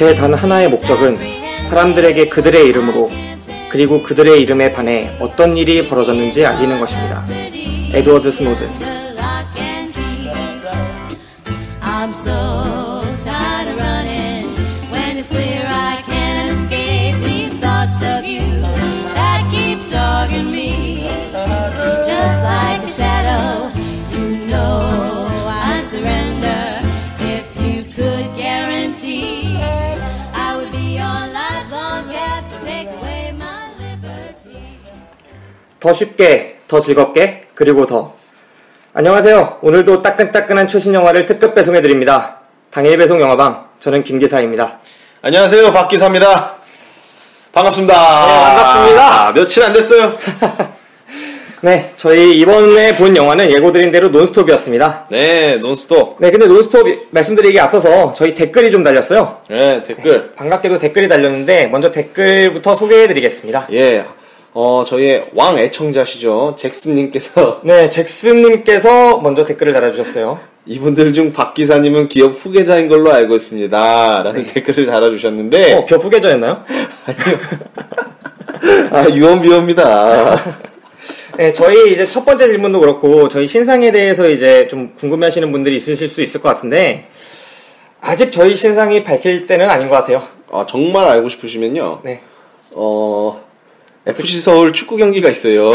제 단 하나의 목적은 사람들에게 그들의 이름으로 그리고 그들의 이름에 반해 어떤 일이 벌어졌는지 알리는 것입니다. 에드워드 스노든. I'm so tired of running when it's clear I can't escape these thoughts of you that keep dogging me just like a shadow. You know I'd surrender if you could guarantee I would be your lifelong captive. Take away my liberty. 더 쉽게, 더 즐겁게, 그리고 더. 안녕하세요. 오늘도 따끈따끈한 최신 영화를 특급 배송해드립니다. 당일 배송 영화방, 저는 김기사입니다. 안녕하세요. 박기사입니다. 반갑습니다. 네, 반갑습니다. 며칠 안 됐어요. 네, 저희 이번에 본 영화는 예고드린 대로 논스톱이었습니다. 네, 논스톱. 네, 근데 논스톱 말씀드리기에 앞서서 저희 댓글이 좀 달렸어요. 네, 댓글. 네, 반갑게도 댓글이 달렸는데 먼저 댓글부터 소개해드리겠습니다. 예, 저희의 왕 애청자시죠. 잭슨님께서. 네, 잭슨님께서 먼저 댓글을 달아주셨어요. 이분들 중 박기사님은 기업 후계자인 걸로 알고 있습니다. 라는 네. 댓글을 달아주셨는데. 기업 후계자였나요? 아니요. 유언비어입니다. 네, 저희 이제 첫 번째 질문도 그렇고 저희 신상에 대해서 이제 좀 궁금해하시는 분들이 있으실 수 있을 것 같은데 아직 저희 신상이 밝힐 때는 아닌 것 같아요. 정말 알고 싶으시면요. 네. FC 서울 축구 경기가 있어요.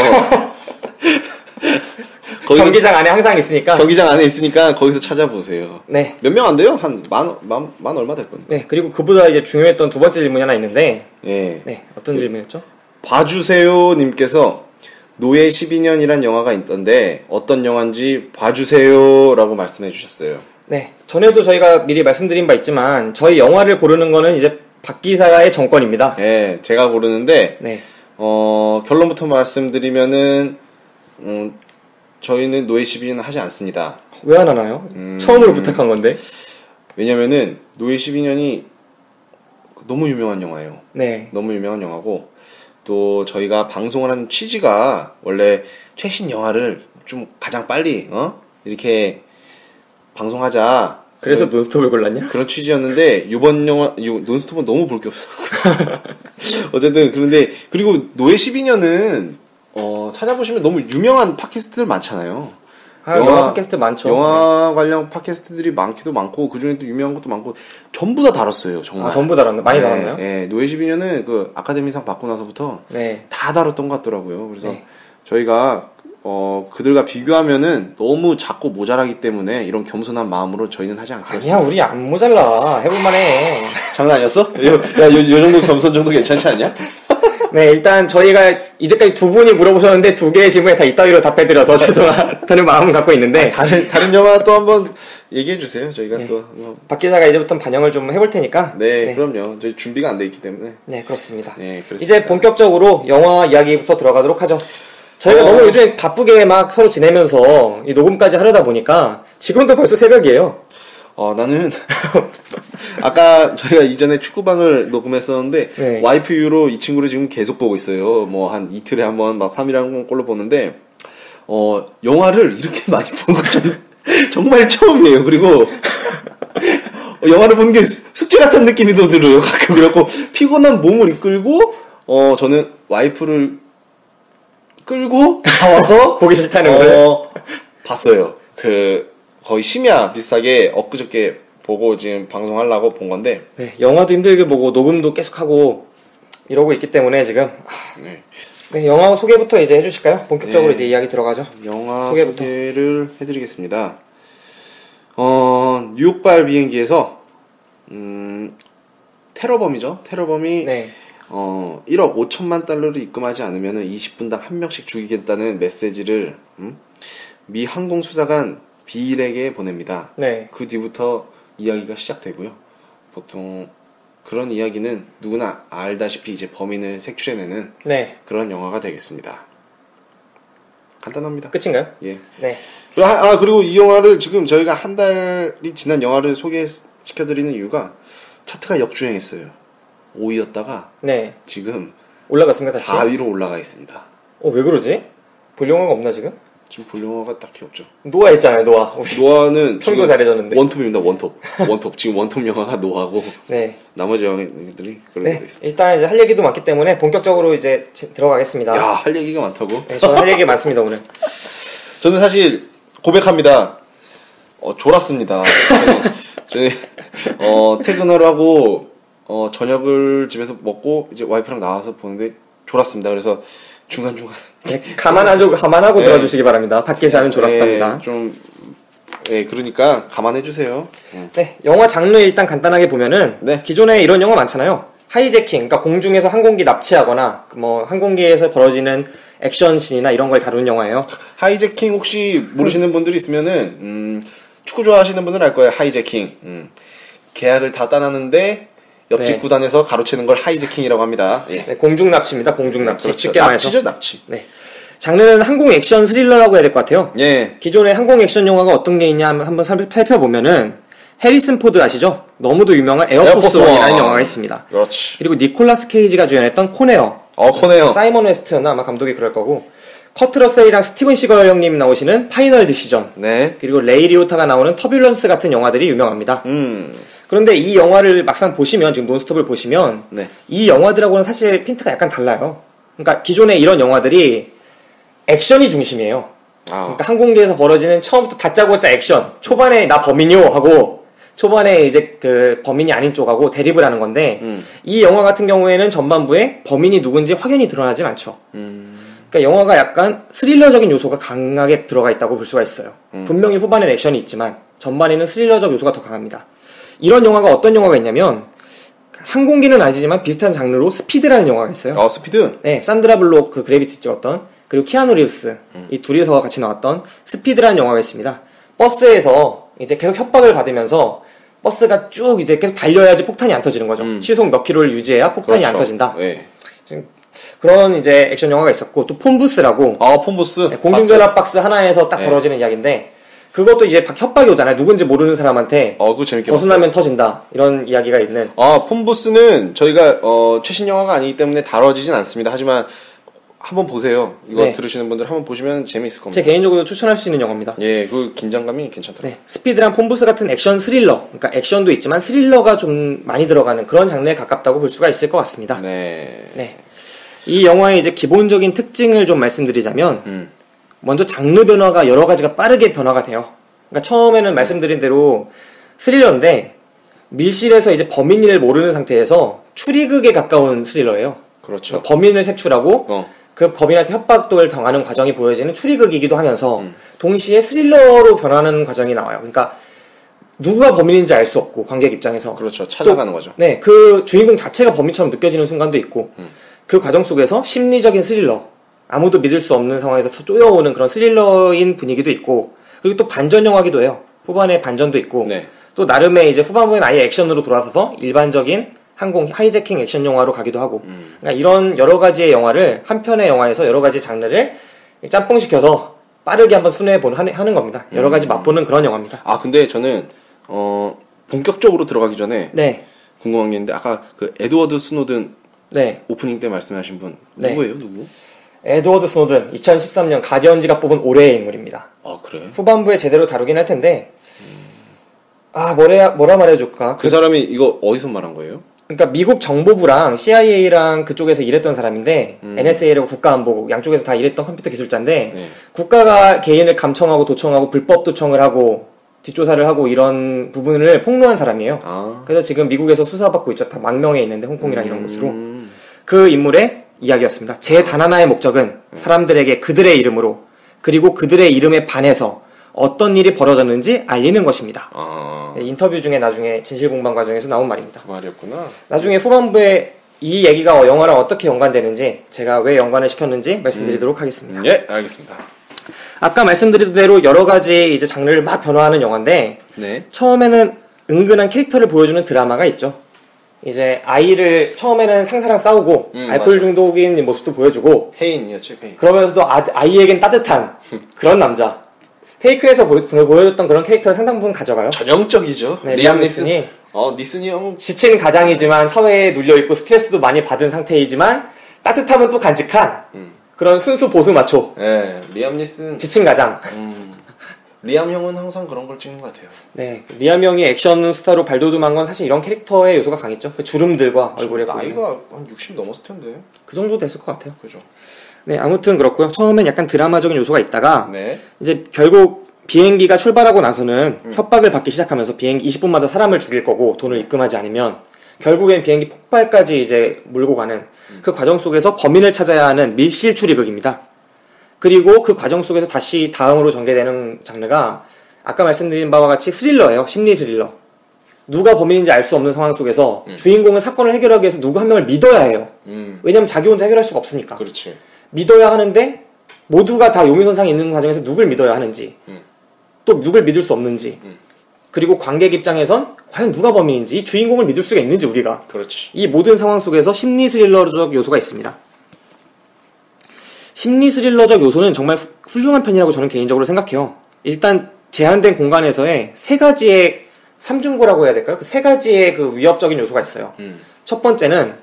경기장 안에 항상 있으니까. 경기장 안에 있으니까 거기서 찾아보세요. 네. 몇 명 안 돼요? 한 만 얼마 될 건데. 네, 그리고 그보다 이제 중요했던 두 번째 질문이 하나 있는데. 예. 네, 어떤 질문이었죠? 봐주세요 님께서 노예 12년이란 영화가 있던데 어떤 영화인지 봐주세요 라고 말씀해 주셨어요. 네, 전에도 저희가 미리 말씀드린 바 있지만 저희 영화를 고르는 거는 이제 박 기사의 정권입니다. 예, 제가 고르는데 네. 결론부터 말씀드리면은 저희는 노예 12년 하지 않습니다. 왜 안 하나요? 처음으로 부탁한 건데. 왜냐면은 노예 12년이 너무 유명한 영화예요. 네. 너무 유명한 영화고 또 저희가 방송을 하는 취지가 원래 최신 영화를 좀 가장 빨리 이렇게 방송하자. 그래서 논스톱을 골랐냐? 그런 취지였는데 이번 영화 논스톱은 너무 볼 게 없어. 어쨌든 그런데 그리고 노예 12년은 찾아보시면 너무 유명한 팟캐스트들 많잖아요. 영화 팟캐스트 많죠. 영화 관련 팟캐스트들이 많기도 많고 그중에 또 유명한 것도 많고 전부 다 다뤘어요. 정말. 전부 다뤘나? 많이 다뤘나요? 네, 노예 12년은 그 아카데미상 받고 나서부터 네. 다 다뤘던 것 같더라고요. 그래서 네. 저희가 그들과 비교하면는 너무 작고 모자라기 때문에 이런 겸손한 마음으로 저희는 하지 않기로 했습니다. 아니야, 우리 안 모자라. 해볼만해. 장난 아니었어? 요 정도 겸손 정도 괜찮지 않냐? 네, 일단 저희가 이제까지 두 분이 물어보셨는데 두 개의 질문에 다 이따위로 답해드려서 죄송하다는 마음을 갖고 있는데. 다른 영화 또 한번 얘기해 주세요. 저희가 네. 또. 박 기자가 이제부터 반영을 좀 해볼 테니까. 네, 그럼요. 저희 준비가 안 돼 있기 때문에. 네, 그렇습니다. 네, 그렇습니다. 이제 본격적으로 영화 이야기부터 들어가도록 하죠. 저희가 너무 요즘에 바쁘게 막 서로 지내면서 이 녹음까지 하려다 보니까 지금도 벌써 새벽이에요. 나는 아까 저희가 이전에 축구방을 녹음했었는데 네. 와이프 이후로 이 친구를 지금 계속 보고 있어요. 뭐 한 이틀에 한 번, 막 3일에 한 번 꼴로 보는데 영화를 이렇게 많이 보는 건 정말 처음이에요. 그리고 영화를 보는 게 숙제 같은 느낌이 더 들어요. 가끔 이렇고 피곤한 몸을 이끌고 저는 와이프를 끌고 나와서 보기 싫다는 거예요? 봤어요. 거의 심야 비슷하게 엊그저께 보고 지금 방송하려고 본 건데. 네, 영화도 힘들게 보고 녹음도 계속하고 이러고 있기 때문에 지금. 네. 네, 영화 소개부터 이제 해주실까요? 본격적으로 네. 이제 이야기 들어가죠. 영화 소개부터. 소개를 해드리겠습니다. 뉴욕발 비행기에서 테러범이죠. 테러범이 네. 1억 5천만 달러를 입금하지 않으면 20분당 한 명씩 죽이겠다는 메시지를 미 항공수사관 비일에게 보냅니다. 네. 그 뒤부터 이야기가 시작되고요. 보통 그런 이야기는 누구나 알다시피 이제 범인을 색출해내는 네. 그런 영화가 되겠습니다. 간단합니다. 끝인가요? 예. 네. 그리고 이 영화를 지금 저희가 한 달이 지난 영화를 소개시켜드리는 이유가 차트가 역주행했어요. 5위였다가 네. 지금 올라갔습니다, 다시. 4위로 올라가 있습니다. 왜 그러지? 볼 영화가 없나, 지금? 지금 볼 영화가 딱히 없죠. 노아 있잖아요, 노아. 우리 노아는 평도 지금 잘해줬는데. 원톱입니다. 원톱. 지금 원톱 영화가 노아고 네. 나머지 영화들이 그런 게 네. 있습니다. 일단 이제 할 얘기도 많기 때문에 본격적으로 이제 들어가겠습니다. 야, 할 얘기가 많다고? 네, 저는 할 얘기 많습니다, 오늘. 저는 사실 고백합니다. 졸았습니다. 저는 퇴근을 하고 저녁을 집에서 먹고 이제 와이프랑 나와서 보는데 졸았습니다. 그래서 중간중간 네, 감안하고 네. 들어주시기 바랍니다. 밖에서 하는 졸았답니다. 그러니까 감안해 주세요. 네, 영화 장르 일단 간단하게 보면은 네. 기존에 이런 영화 많잖아요. 하이제킹, 그러니까 공중에서 항공기 납치하거나 뭐 항공기에서 벌어지는 액션씬이나 이런 걸 다루는 영화예요. 하이제킹 혹시 모르시는 분들이 있으면은 축구 좋아하시는 분은 알 거예요. 하이제킹. 계약을 다 따놨는데 옆집 네. 구단에서 가로채는 걸 하이제킹이라고 합니다. 예. 네, 공중 납치입니다. 공중 납치. 그렇죠. 쉽게 말해서. 납치죠, 납치. 네. 장르는 항공 액션 스릴러라고 해야 될 것 같아요. 예. 기존의 항공 액션 영화가 어떤 게 있냐 한번 살펴보면은 해리슨 포드 아시죠? 너무도 유명한 에어포스 1이라는 영화가 있습니다. 그렇지. 그리고 니콜라스 케이지가 주연했던 코네어. 코네어. 사이먼 웨스트였나 아마 감독이 그럴 거고. 커트 러셀이랑 스티븐 시걸 형님 나오시는 파이널 디시전. 네. 그리고 레이 리오타가 나오는 터뷸런스 같은 영화들이 유명합니다. 그런데 이 영화를 막상 보시면, 지금 논스톱을 보시면, 네. 이 영화들하고는 사실 핀트가 약간 달라요. 그러니까 기존에 이런 영화들이 액션이 중심이에요. 그러니까 항공기에서 벌어지는 처음부터 다짜고짜 액션. 초반에 나 범인이요 하고, 초반에 이제 그 범인이 아닌 쪽하고 대립을 하는 건데, 이 영화 같은 경우에는 전반부에 범인이 누군지 확연히 드러나진 않죠. 그러니까 영화가 약간 스릴러적인 요소가 강하게 들어가 있다고 볼 수가 있어요. 분명히 후반에는 액션이 있지만, 전반에는 스릴러적 요소가 더 강합니다. 이런 영화가 어떤 영화가 있냐면 항공기는 아니지만 비슷한 장르로 스피드라는 영화가 있어요. 스피드? 네, 산드라 블록 그 그래비티 찍었던 그리고 키아누 리브스 이 둘이서 같이 나왔던 스피드라는 영화가 있습니다. 버스에서 이제 계속 협박을 받으면서 버스가 쭉 이제 계속 달려야지 폭탄이 안 터지는 거죠. 시속 몇 킬로를 유지해야 폭탄이 그렇죠. 안 터진다. 네. 그런 이제 액션 영화가 있었고 또 폰부스라고 폰부스. 네, 공중전화 박스 하나에서 딱 네. 벌어지는 이야기인데 그것도 이제 협박이 오잖아요. 누군지 모르는 사람한테 그거 재밌게 벗어나면 터진다. 이런 이야기가 있는. 폰부스는 저희가 최신 영화가 아니기 때문에 다뤄지진 않습니다. 하지만 한번 보세요. 이거 네. 들으시는 분들 한번 보시면 재미있을 겁니다. 제 개인적으로 추천할 수 있는 영화입니다. 예, 그 긴장감이 괜찮더라고요. 네, 스피드랑 폰부스 같은 액션 스릴러, 그러니까 액션도 있지만 스릴러가 좀 많이 들어가는 그런 장르에 가깝다고 볼 수가 있을 것 같습니다. 네. 네. 이 영화의 이제 기본적인 특징을 좀 말씀드리자면, 먼저 장르 변화가 여러 가지가 빠르게 변화가 돼요. 그러니까 처음에는 말씀드린 대로 스릴러인데, 밀실에서 이제 범인을 모르는 상태에서 추리극에 가까운 스릴러예요. 그렇죠. 그러니까 범인을 색출하고, 그 범인한테 협박을 당하는 과정이 보여지는 추리극이기도 하면서 동시에 스릴러로 변하는 과정이 나와요. 그러니까 누가 범인인지 알 수 없고 관객 입장에서 그렇죠. 찾아가는 거죠. 네, 그 주인공 자체가 범인처럼 느껴지는 순간도 있고 그 과정 속에서 심리적인 스릴러 아무도 믿을 수 없는 상황에서 쪼여오는 그런 스릴러인 분위기도 있고 그리고 또 반전 영화기도 해요. 후반에 반전도 있고 네. 또 나름의 이제 후반부엔 아예 액션으로 돌아서서 일반적인 항공 하이제킹 액션 영화로 가기도 하고 그러니까 이런 여러 가지의 영화를 한 편의 영화에서 여러 가지 장르를 짬뽕시켜서 빠르게 한번 하는 겁니다. 여러 가지 맛보는 그런 영화입니다. 근데 저는 본격적으로 들어가기 전에 네. 궁금한 게 있는데 아까 그 에드워드 스노든 네. 오프닝 때 말씀하신 분 네. 누구예요? 누구? 에드워드 스노든 2013년 가디언즈가 뽑은 올해의 인물입니다. 그래? 후반부에 제대로 다루긴 할 텐데 뭐라 말해줄까? 그 사람이 이거 어디서 말한 거예요? 그러니까 미국 정보부랑 CIA랑 그쪽에서 일했던 사람인데 NSA라고 국가안보국 양쪽에서 다 일했던 컴퓨터 기술자인데 네. 국가가 개인을 감청하고 도청하고 불법 도청을 하고 뒷조사를 하고 이런 부분을 폭로한 사람이에요. 그래서 지금 미국에서 수사받고 있죠. 다 망명해 있는데 홍콩이랑 이런 곳으로 그 인물의 이야기였습니다. 제 단 하나의 목적은 사람들에게 그들의 이름으로 그리고 그들의 이름에 반해서 어떤 일이 벌어졌는지 알리는 것입니다. 네, 인터뷰 중에 나중에 진실공방 과정에서 나온 말입니다. 말이었구나. 나중에 후반부에 이 얘기가 영화랑 어떻게 연관되는지 제가 왜 연관을 시켰는지 말씀드리도록 하겠습니다. 예, 알겠습니다. 아까 말씀드린 대로 여러 가지 이제 장르를 막 변화하는 영화인데 네. 처음에는 은근한 캐릭터를 보여주는 드라마가 있죠. 이제 아이를 처음에는 상사랑 싸우고 알코올 중독인 모습도 보여주고 페인이었지, 페인. 그러면서도 아이에겐 따뜻한 그런 남자. 테이크에서 보여줬던 그런 캐릭터를 상당 부분 가져가요. 전형적이죠. 네, 리암 니슨이 니슨이 형 지친 가장이지만 사회에 눌려있고 스트레스도 많이 받은 상태이지만 따뜻함은 또 간직한 그런 순수 보수 마초. 네, 리암 니슨. 지친 가장. 리암 형은 항상 그런 걸 찍는 것 같아요. 네, 리암 형이 액션 스타로 발돋움한 건 사실 이런 캐릭터의 요소가 강했죠. 그 주름들과 얼굴에 나이가 한 60 넘었을 텐데. 그 정도 됐을 것 같아요. 그죠. 네, 아무튼 그렇고요. 처음엔 약간 드라마적인 요소가 있다가 네. 이제 결국 비행기가 출발하고 나서는 협박을 받기 시작하면서 비행기 20분마다 사람을 죽일 거고 돈을 입금하지 않으면 결국엔 비행기 폭발까지 이제 몰고 가는 그 과정 속에서 범인을 찾아야 하는 밀실 추리극입니다. 그리고 그 과정 속에서 다시 다음으로 전개되는 장르가 아까 말씀드린 바와 같이 스릴러예요. 심리 스릴러. 누가 범인인지 알 수 없는 상황 속에서 주인공은 사건을 해결하기 위해서 누구 한 명을 믿어야 해요. 왜냐면 자기 혼자 해결할 수가 없으니까. 그렇지. 믿어야 하는데 모두가 다 용의선상에 있는 과정에서 누굴 믿어야 하는지 또 누굴 믿을 수 없는지 그리고 관객 입장에선 과연 누가 범인인지 이 주인공을 믿을 수가 있는지 우리가 그렇지. 이 모든 상황 속에서 심리 스릴러적 요소가 있습니다. 심리 스릴러적 요소는 정말 훌륭한 편이라고 저는 개인적으로 생각해요. 일단 제한된 공간에서의 세 가지의 삼중고라고 해야 될까요? 그 세 가지의 그 위협적인 요소가 있어요. 첫 번째는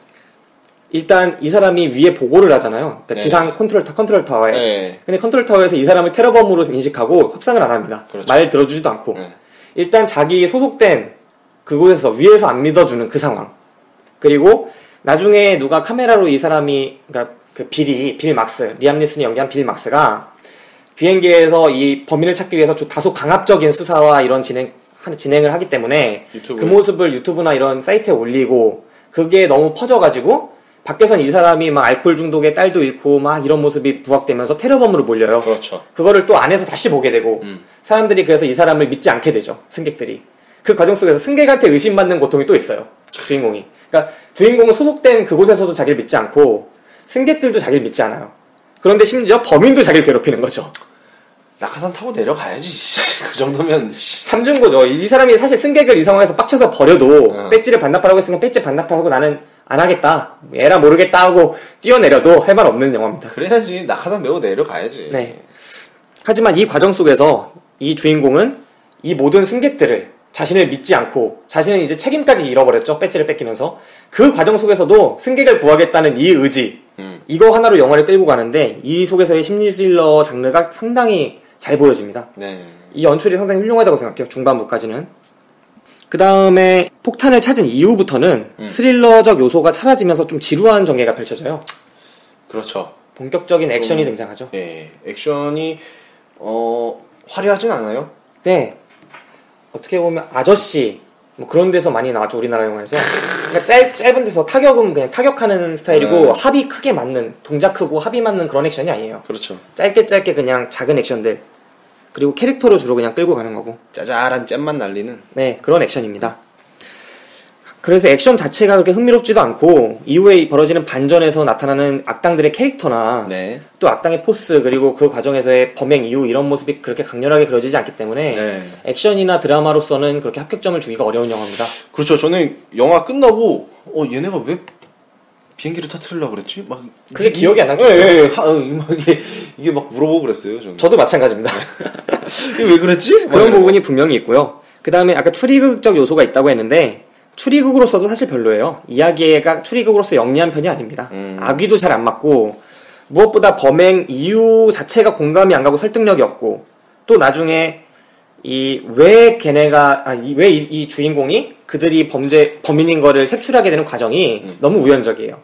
일단 이 사람이 위에 보고를 하잖아요. 그러니까 네. 지상 컨트롤 타워에. 네. 근데 컨트롤 타워에서 이 사람을 테러범으로 인식하고 협상을 안 합니다. 그렇죠. 말 들어주지도 않고. 네. 일단 자기 소속된 그곳에서 위에서 안 믿어주는 그 상황. 그리고 나중에 누가 카메라로 이 사람이 그러니까 그 빌 막스, 리암 니슨이 연기한 빌 막스가 비행기에서 이 범인을 찾기 위해서 다소 강압적인 수사와 이런 진행을 하기 때문에 그 모습을 유튜브나 이런 사이트에 올리고 그게 너무 퍼져가지고 밖에선 이 사람이 막 알코올 중독에 딸도 잃고 막 이런 모습이 부각되면서 테러범으로 몰려요. 그렇죠. 그거를 또 안에서 다시 보게 되고 사람들이 그래서 이 사람을 믿지 않게 되죠. 승객들이. 그 과정 속에서 승객한테 의심받는 고통이 또 있어요. 주인공이. 그러니까 주인공은 소속된 그곳에서도 자기를 믿지 않고 승객들도 자기를 믿지 않아요. 그런데 심지어 범인도 자기를 괴롭히는 거죠. 낙하산 타고 내려가야지. 그 정도면. 삼중고죠. 이 사람이 사실 승객을 이 상황에서 빡쳐서 버려도 배지를 반납하라고 했으니까 배지 반납하고 나는 안 하겠다. 에라 모르겠다 하고 뛰어내려도 할 말 없는 영화입니다. 그래야지. 낙하산 메고 내려가야지. 네. 하지만 이 과정 속에서 이 주인공은 이 모든 승객들을 자신을 믿지 않고 자신은 이제 책임까지 잃어버렸죠. 배지를 뺏기면서. 그 과정 속에서도 승객을 구하겠다는 이 의지 이거 하나로 영화를 끌고 가는데 이 속에서의 심리 스릴러 장르가 상당히 잘 보여집니다. 네. 이 연출이 상당히 훌륭하다고 생각해요. 중반부까지는. 그 다음에 폭탄을 찾은 이후부터는 스릴러적 요소가 사라지면서 좀 지루한 전개가 펼쳐져요. 그렇죠. 본격적인 액션이 등장하죠. 네. 액션이 화려하진 않아요. 네. 어떻게 보면 아저씨 뭐 그런 데서 많이 나왔죠. 우리나라 영화에서. 그러니까 짧은 데서 타격은 그냥 타격하는 스타일이고 합이 크게 맞는 동작 크고 합이 맞는 그런 액션이 아니에요. 그렇죠. 짧게 그냥 작은 액션들. 그리고 캐릭터로 주로 그냥 끌고 가는 거고. 짜잘한 잼만 날리는. 네, 그런 액션입니다. 그래서 액션 자체가 그렇게 흥미롭지도 않고 이후에 벌어지는 반전에서 나타나는 악당들의 캐릭터나 네. 또 악당의 포스 그리고 그 과정에서의 범행 이후 이런 모습이 그렇게 강렬하게 그려지지 않기 때문에 네. 액션이나 드라마로서는 그렇게 합격점을 주기가 어려운 영화입니다. 그렇죠. 저는 영화 끝나고 얘네가 왜 비행기를 터뜨리려고 그랬지? 막 그게 기억이 안 나죠? 예. 이게 막 물어보고 그랬어요. 저는. 저도 마찬가지입니다. 이게 왜 그랬지? 그런 부분이 분명히 있고요. 그 다음에 아까 추리극적 요소가 있다고 했는데 추리극으로서도 사실 별로예요. 이야기가 추리극으로서 영리한 편이 아닙니다. 악의도 잘 안 맞고 무엇보다 범행 이유 자체가 공감이 안 가고 설득력이 없고 또 나중에 왜 이 주인공이 그들이 범인인 거를 색출하게 되는 과정이 너무 우연적이에요.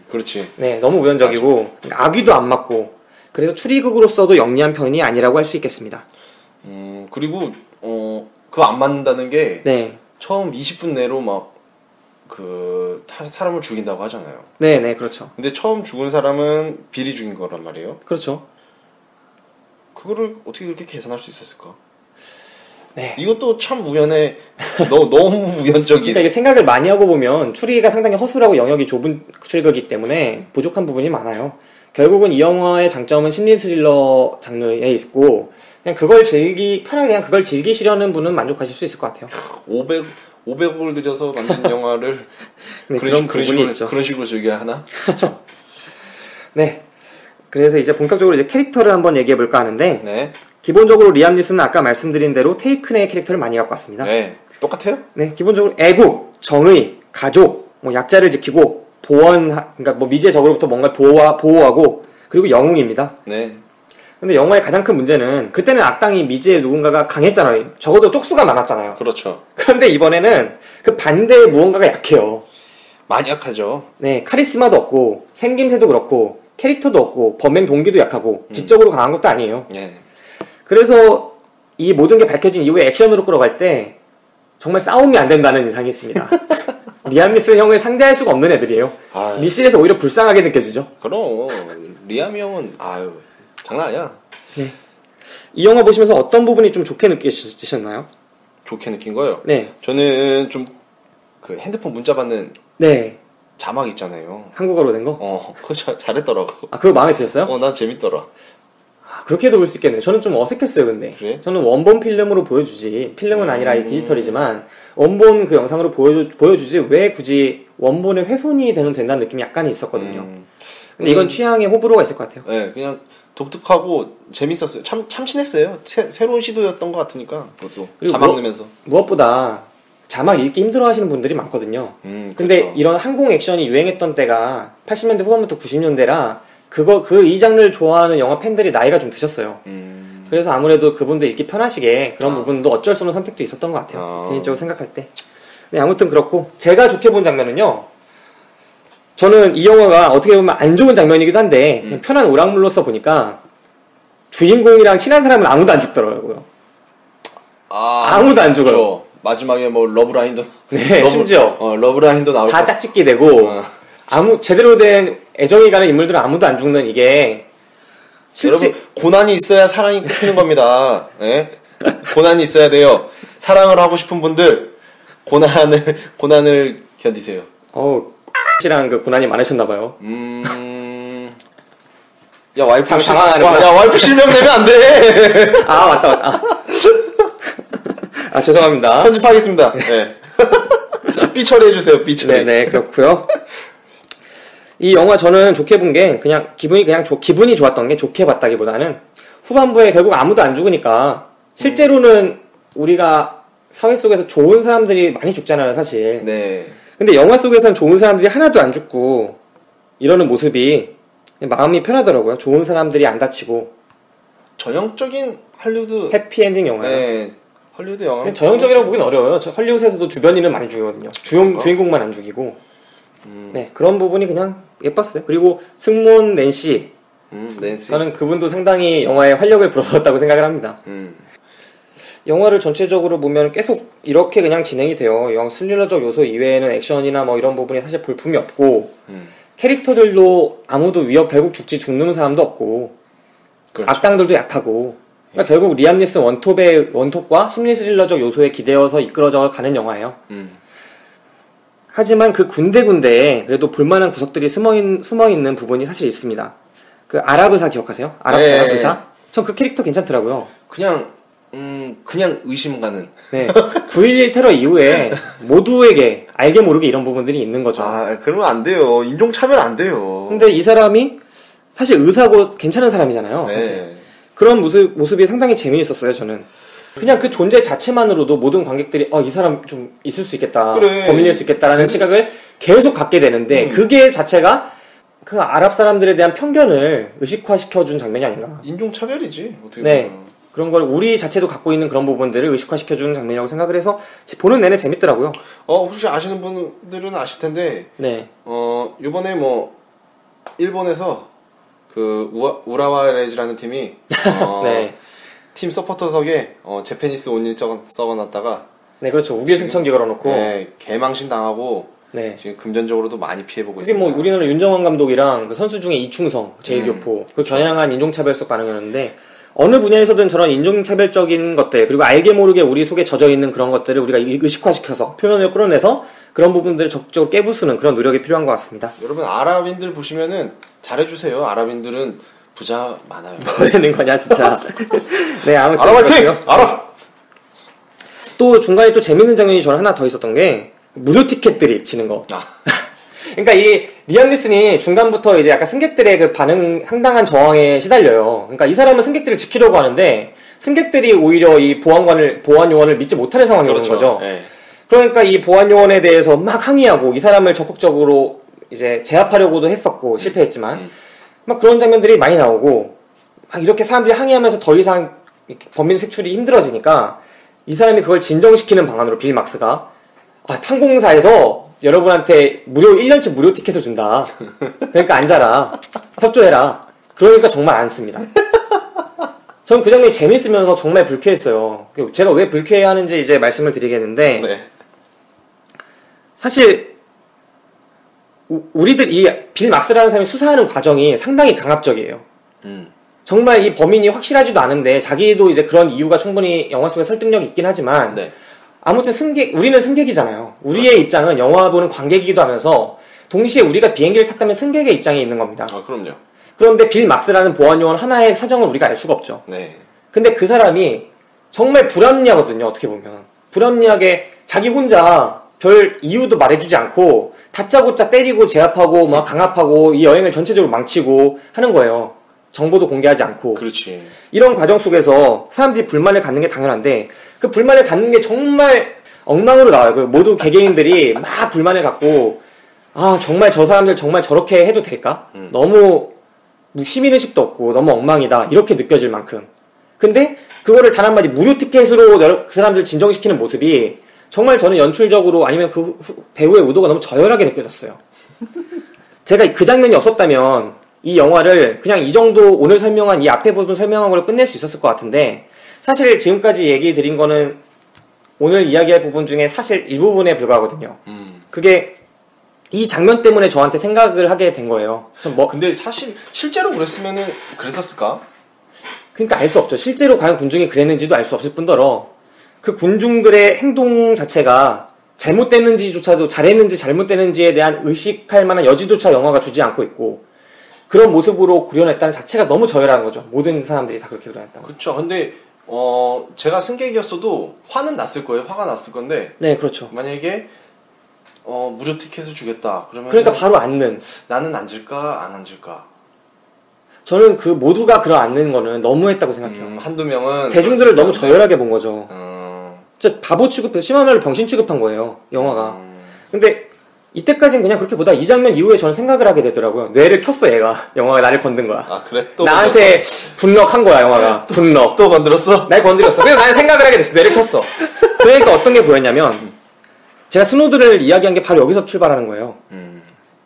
그렇지. 네, 너무 우연적이고 악의도 안 맞고 그래서 추리극으로서도 영리한 편이 아니라고 할 수 있겠습니다. 그리고 그거 안 맞는다는 게 네. 처음 20분 내로 막 사람을 죽인다고 하잖아요. 네, 그렇죠. 근데 처음 죽은 사람은 빌이 죽인 거란 말이에요. 그렇죠. 그거를 어떻게 그렇게 계산할 수 있었을까? 네. 이것도 참 우연해. 너무 우연적인. 그러니까 이게 생각을 많이 하고 보면 추리가 상당히 허술하고 영역이 좁은 추리극이기 때문에 부족한 부분이 많아요. 결국은 이 영화의 장점은 심리 스릴러 장르에 있고 그냥 편하게 그냥 그걸 즐기시려는 분은 만족하실 수 있을 것 같아요. 500억을 들여서 만든 영화를 네, 그런 부분이 있죠. 그런 식으로 즐겨야 하나? 그렇죠. 네. 그래서 이제 본격적으로 이제 캐릭터를 한번 얘기해 볼까 하는데 네. 기본적으로 리암 니슨은 아까 말씀드린 대로 테이큰의 캐릭터를 많이 갖고 왔습니다. 네. 똑같아요? 네. 기본적으로 애국, 정의, 가족, 약자를 지키고 그러니까 미지의 적으로부터 뭔가 보호하고 그리고 영웅입니다. 네. 근데 영화의 가장 큰 문제는 그때는 악당이 미지의 누군가가 강했잖아요. 적어도 쪽수가 많았잖아요. 그렇죠. 그런데 이번에는 그 반대의 무언가가 약해요. 많이 약하죠. 네, 카리스마도 없고 생김새도 그렇고 캐릭터도 없고 범행 동기도 약하고 지적으로 강한 것도 아니에요. 네. 그래서 이 모든 게 밝혀진 이후에 액션으로 끌어갈 때 정말 싸움이 안 된다는 인상이 있습니다. 리암 니슨 형을 상대할 수가 없는 애들이에요. 아유. 미실에서 오히려 불쌍하게 느껴지죠. 그럼 리암 형은 아유 장난 아니야. 네. 이 영화 보시면서 어떤 부분이 좀 좋게 느끼셨나요? 좋게 느낀 거요? 네. 저는 좀 그 핸드폰 문자 받는 네. 자막 있잖아요. 한국어로 된 거? 그거 잘했더라고. 아, 그거 마음에 드셨어요? 난 재밌더라. 아, 그렇게도 볼 수 있겠네요. 저는 좀 어색했어요, 근데. 그래? 저는 원본 필름으로 보여주지. 필름은 아니라 디지털이지만, 원본 그 영상으로 보여주지, 왜 굳이 원본의 훼손이 된다는 느낌이 약간 있었거든요. 근데 이건 취향의 호불호가 있을 것 같아요. 네, 그냥 독특하고 재밌었어요. 참신했어요. 새로운 시도였던 것 같으니까, 그것도. 자막 넣으면서. 무엇보다, 자막 읽기 힘들어 하시는 분들이 많거든요. 근데 그렇죠. 이런 항공 액션이 유행했던 때가 80년대 후반부터 90년대라 이 장르를 좋아하는 영화 팬들이 나이가 좀 드셨어요. 그래서 아무래도 그분들 읽기 편하시게 그런 부분도 어쩔 수 없는 선택도 있었던 것 같아요. 개인적으로 생각할 때. 네, 아무튼 그렇고 제가 좋게 본 장면은요. 저는 이 영화가 어떻게 보면 안 좋은 장면이기도 한데 그냥 편한 오락물로서 보니까 주인공이랑 친한 사람은 아무도 안 죽더라고요. 아무도 안 죽어요. 그렇죠. 마지막에 뭐 러브라인도 네, 심지어 러브라인도 나올 다 짝짓기 되고 제대로 된 애정이 가는 인물들은 아무도 안 죽는 이게 여러분 고난이 있어야 사랑이 끊기는 겁니다. 예? 고난이 있어야 돼요. 사랑을 하고 싶은 분들 고난을 견디세요. 씨랑 그 고난이 많으셨나봐요. 야 와이프 당황하는구나. 와이프 실명 내면 안 돼. 아 맞다. 아 죄송합니다. 편집하겠습니다. 네. 삐 처리해주세요. 삐 처리. 네네 그렇고요. 이 영화 저는 좋게 본 게 그냥 기분이 좋았던 게 좋게 봤다기보다는 후반부에 결국 아무도 안 죽으니까 실제로는 우리가 사회 속에서 좋은 사람들이 많이 죽잖아요 사실. 네. 근데 영화 속에서는 좋은 사람들이 하나도 안 죽고 이러는 모습이 마음이 편하더라고요. 좋은 사람들이 안 다치고 전형적인 할리우드 해피엔딩 영화예요. 네. 헐리우드 영화. 전형적이라고 보긴 어려워요. 헐리우드에서도 주변인은 많이 죽이거든요. 주인공만 안 죽이고. 네, 그런 부분이 그냥 예뻤어요. 그리고 승무원 낸시. 낸시. 저는 그분도 상당히 영화에 활력을 불어넣었다고 생각을 합니다. 영화를 전체적으로 보면 계속 이렇게 그냥 진행이 돼요. 스릴러적 요소 이외에는 액션이나 뭐 이런 부분이 사실 볼품이 없고, 캐릭터들도 아무도 결국 죽는 사람도 없고, 그렇죠. 악당들도 약하고, 그러니까 결국 리암 니슨 원톱과 심리 스릴러적 요소에 기대어서 이끌어져 가는 영화예요. 하지만 그 군데군데에 그래도 볼만한 구석들이 숨어있는 부분이 사실 있습니다. 그 아랍의사 기억하세요? 아랍의사? 전 그 캐릭터 괜찮더라고요. 그냥 의심 가는. 네. 9.11 테러 이후에 모두에게 알게 모르게 이런 부분들이 있는 거죠. 그러면 안 돼요. 인종차별 안 돼요. 근데 이 사람이 사실 의사고 괜찮은 사람이잖아요. 네. 사실. 그런 모습이 상당히 재미있었어요, 저는. 그냥 그 존재 자체만으로도 모든 관객들이 이 사람 좀 있을 수 있겠다. 그래. 범인일 수 있겠다라는 시각을 계속 갖게 되는데 그게 자체가 그 아랍 사람들에 대한 편견을 의식화시켜준 장면이 아닌가. 인종차별이지. 어떻게 네. 보면. 그런 걸 우리 자체도 갖고 있는 그런 부분들을 의식화시켜주는 장면이라고 생각을 해서 보는 내내 재밌더라고요. 혹시 아시는 분들은 아실 텐데. 네. 요번에 일본에서 그 우라와 레이즈라는 팀이 네. 팀 서포터석에 재패니스 온일 써놨다가 네 그렇죠. 우기승천기 걸어놓고 개망신 당하고 네. 지금 금전적으로도 많이 피해보고 그게 있습니다. 우리나라 윤정환 감독이랑 그 선수 중에 이충성, 제일교포 그 겨냥한 인종차별적 반응이었는데 어느 분야에서든 저런 인종차별적인 것들 그리고 알게 모르게 우리 속에 젖어있는 그런 것들을 우리가 의식화시켜서 표현을 끌어내서 그런 부분들을 적극적으로 깨부수는 그런 노력이 필요한 것 같습니다. 여러분 아랍인들 보시면은 잘해주세요. 아랍인들은 부자 많아요. 뭐라는 거냐 진짜. 네 아무튼 아랍 화이팅! 아랍! 또 중간에 또 재밌는 장면이 저는 하나 더 있었던 게 무료 티켓들이 입히는 거. 그러니까 이 리암 니슨이 중간부터 이제 약간 승객들의 그 반응 상당한 저항에 시달려요. 그러니까 이 사람은 승객들을 지키려고 하는데 승객들이 오히려 이 보안 요원을 믿지 못하는 상황이 오는 거죠. 네. 그러니까 이 보안 요원에 대해서 막 항의하고 이 사람을 적극적으로 이제 제압하려고도 했었고 실패했지만 막 그런 장면들이 많이 나오고 막 이렇게 사람들이 항의하면서 더 이상 범인 색출이 힘들어지니까 이 사람이 그걸 진정시키는 방안으로 빌 막스가 항공사에서 여러분한테 무료 1년치 무료 티켓을 준다. 그러니까 앉아라. 협조해라. 그러니까 정말 안 씁니다. 전 그 장면이 재밌으면서 정말 불쾌했어요. 제가 왜 불쾌해하는지 이제 말씀을 드리겠는데 네. 사실 우리들 이 빌 막스라는 사람이 수사하는 과정이 상당히 강압적이에요. 정말 이 범인이 확실하지도 않은데 자기도 이제 그런 이유가 충분히 영화 속에 설득력이 있긴 하지만 네. 아무튼 우리는 승객이잖아요. 우리의 입장은 영화 보는 관객이기도 하면서 동시에 우리가 비행기를 탔다면 승객의 입장에 있는 겁니다. 아, 그럼요. 그런데 빌 막스라는 보안 요원 하나의 사정을 우리가 알 수가 없죠. 네. 근데 그 사람이 정말 불합리하거든요. 어떻게 보면 불합리하게 자기 혼자 별 이유도 말해주지 않고 다짜고짜 때리고 제압하고 막 강압하고 이 여행을 전체적으로 망치고 하는 거예요. 정보도 공개하지 않고. 그렇지. 이런 과정 속에서 사람들이 불만을 갖는 게 당연한데 그 불만을 갖는 게 정말 엉망으로 나와요. 그 모두 개개인들이 막 불만을 갖고 정말 저 사람들 정말 저렇게 해도 될까? 너무 시민의식도 없고 너무 엉망이다. 이렇게 느껴질 만큼. 근데 그거를 단 한마디 무료 티켓으로 그 사람들 진정시키는 모습이 정말 저는 연출적으로 아니면 그 배우의 의도가 너무 저열하게 느껴졌어요. 제가 그 장면이 없었다면 이 영화를 그냥 이 정도 오늘 설명한 이 앞에 부분 설명한 걸로 끝낼 수 있었을 것 같은데 사실 지금까지 얘기 드린 거는 오늘 이야기할 부분 중에 사실 일부분에 불과하거든요. 그게 이 장면 때문에 저한테 생각을 하게 된 거예요. 근데 사실 실제로 그랬었을까? 그러니까 알 수 없죠. 실제로 과연 군중이 그랬는지도 알 수 없을 뿐더러 그 군중들의 행동 자체가 잘못됐는지조차도 잘했는지 잘못됐는지에 대한 의식할 만한 여지조차 영화가 주지 않고 있고 그런 모습으로 구현했다는 자체가 너무 저열한 거죠. 모든 사람들이 다 그렇게 구현했다는 거죠. 그렇죠. 근데 제가 승객이었어도 화는 났을 거예요. 화가 났을 건데. 네, 그렇죠. 만약에 무료 티켓을 주겠다. 그러니까 바로 앉는. 나는 앉을까 안 앉을까. 저는 그 모두가 그러 앉는 거는 너무했다고 생각해요. 한두 명은 대중들을 너무 저열하게 본 거죠. 진짜 바보 취급해서 심한 말로 병신 취급한 거예요. 영화가. 근데 이때까지는 그냥 그렇게 보다 이 장면 이후에 저는 생각을 하게 되더라고요. 뇌를 켰어 얘가. 영화가 나를 건든 거야. 아 그래? 또 나한테 분럭한 거야 영화가. 분럭. 또 건드렸어? 날 건드렸어. 그래서 나는 생각을 하게 됐어. 뇌를 켰어. 그러니까 어떤 게 보였냐면 제가 스노드를 이야기한 게 바로 여기서 출발하는 거예요.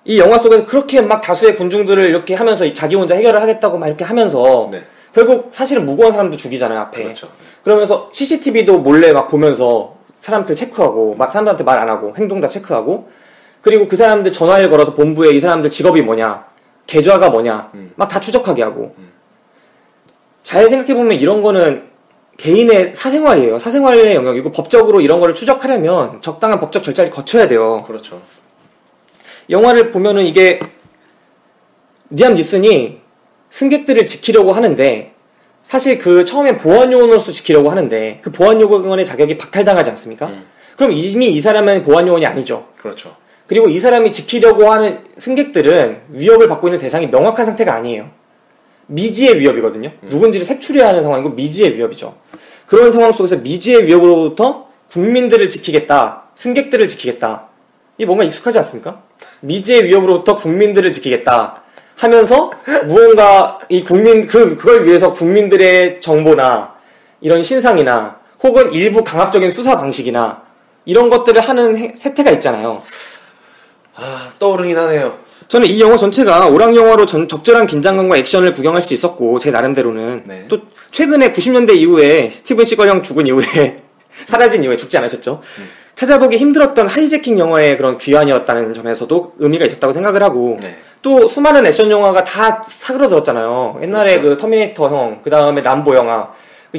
이 영화 속에서 그렇게 막 다수의 군중들을 이렇게 하면서 자기 혼자 해결을 하겠다고 막 이렇게 하면서 네. 결국 사실은 무고한 사람도 죽이잖아요 앞에. 그렇죠. 그러면서 CCTV도 몰래 막 보면서 사람들 체크하고 막 사람들한테 말 안 하고 행동 다 체크하고 그리고 그 사람들 전화를 걸어서 본부에 이 사람들 직업이 뭐냐 계좌가 뭐냐 막 다 추적하게 하고 잘 생각해보면 이런 거는 개인의 사생활이에요. 사생활의 영역이고 법적으로 이런 거를 추적하려면 적당한 법적 절차를 거쳐야 돼요. 그렇죠. 영화를 보면은 이게 리암 니슨이 승객들을 지키려고 하는데 사실 그 처음엔 보안요원으로서 지키려고 하는데 그 보안요원의 자격이 박탈당하지 않습니까? 그럼 이미 이 사람은 보안요원이 아니죠. 그렇죠. 그리고 이 사람이 지키려고 하는 승객들은 위협을 받고 있는 대상이 명확한 상태가 아니에요. 미지의 위협이거든요. 누군지를 색출해야 하는 상황이고 미지의 위협이죠. 그런 상황 속에서 미지의 위협으로부터 국민들을 지키겠다, 승객들을 지키겠다. 이게 뭔가 익숙하지 않습니까? 미지의 위협으로부터 국민들을 지키겠다 하면서 무언가 그걸 위해서 국민들의 정보나 이런 신상이나 혹은 일부 강압적인 수사 방식이나 이런 것들을 하는 세태가 있잖아요. 떠오르긴 하네요. 저는 이 영화 전체가 오락 영화로 적절한 긴장감과 액션을 구경할 수 있었고 제 나름대로는 네. 또 최근에 90년대 이후에 스티븐 시걸 형 죽은 이후에 사라진 이후에 죽지 않으셨죠? 찾아보기 힘들었던 하이제킹 영화의 그런 귀환이었다는 점에서도 의미가 있었다고 생각을 하고 네. 또 수많은 액션 영화가 다 사그러들었잖아요. 옛날에 그렇죠. 그 터미네이터 형, 그 다음에 남보 영화,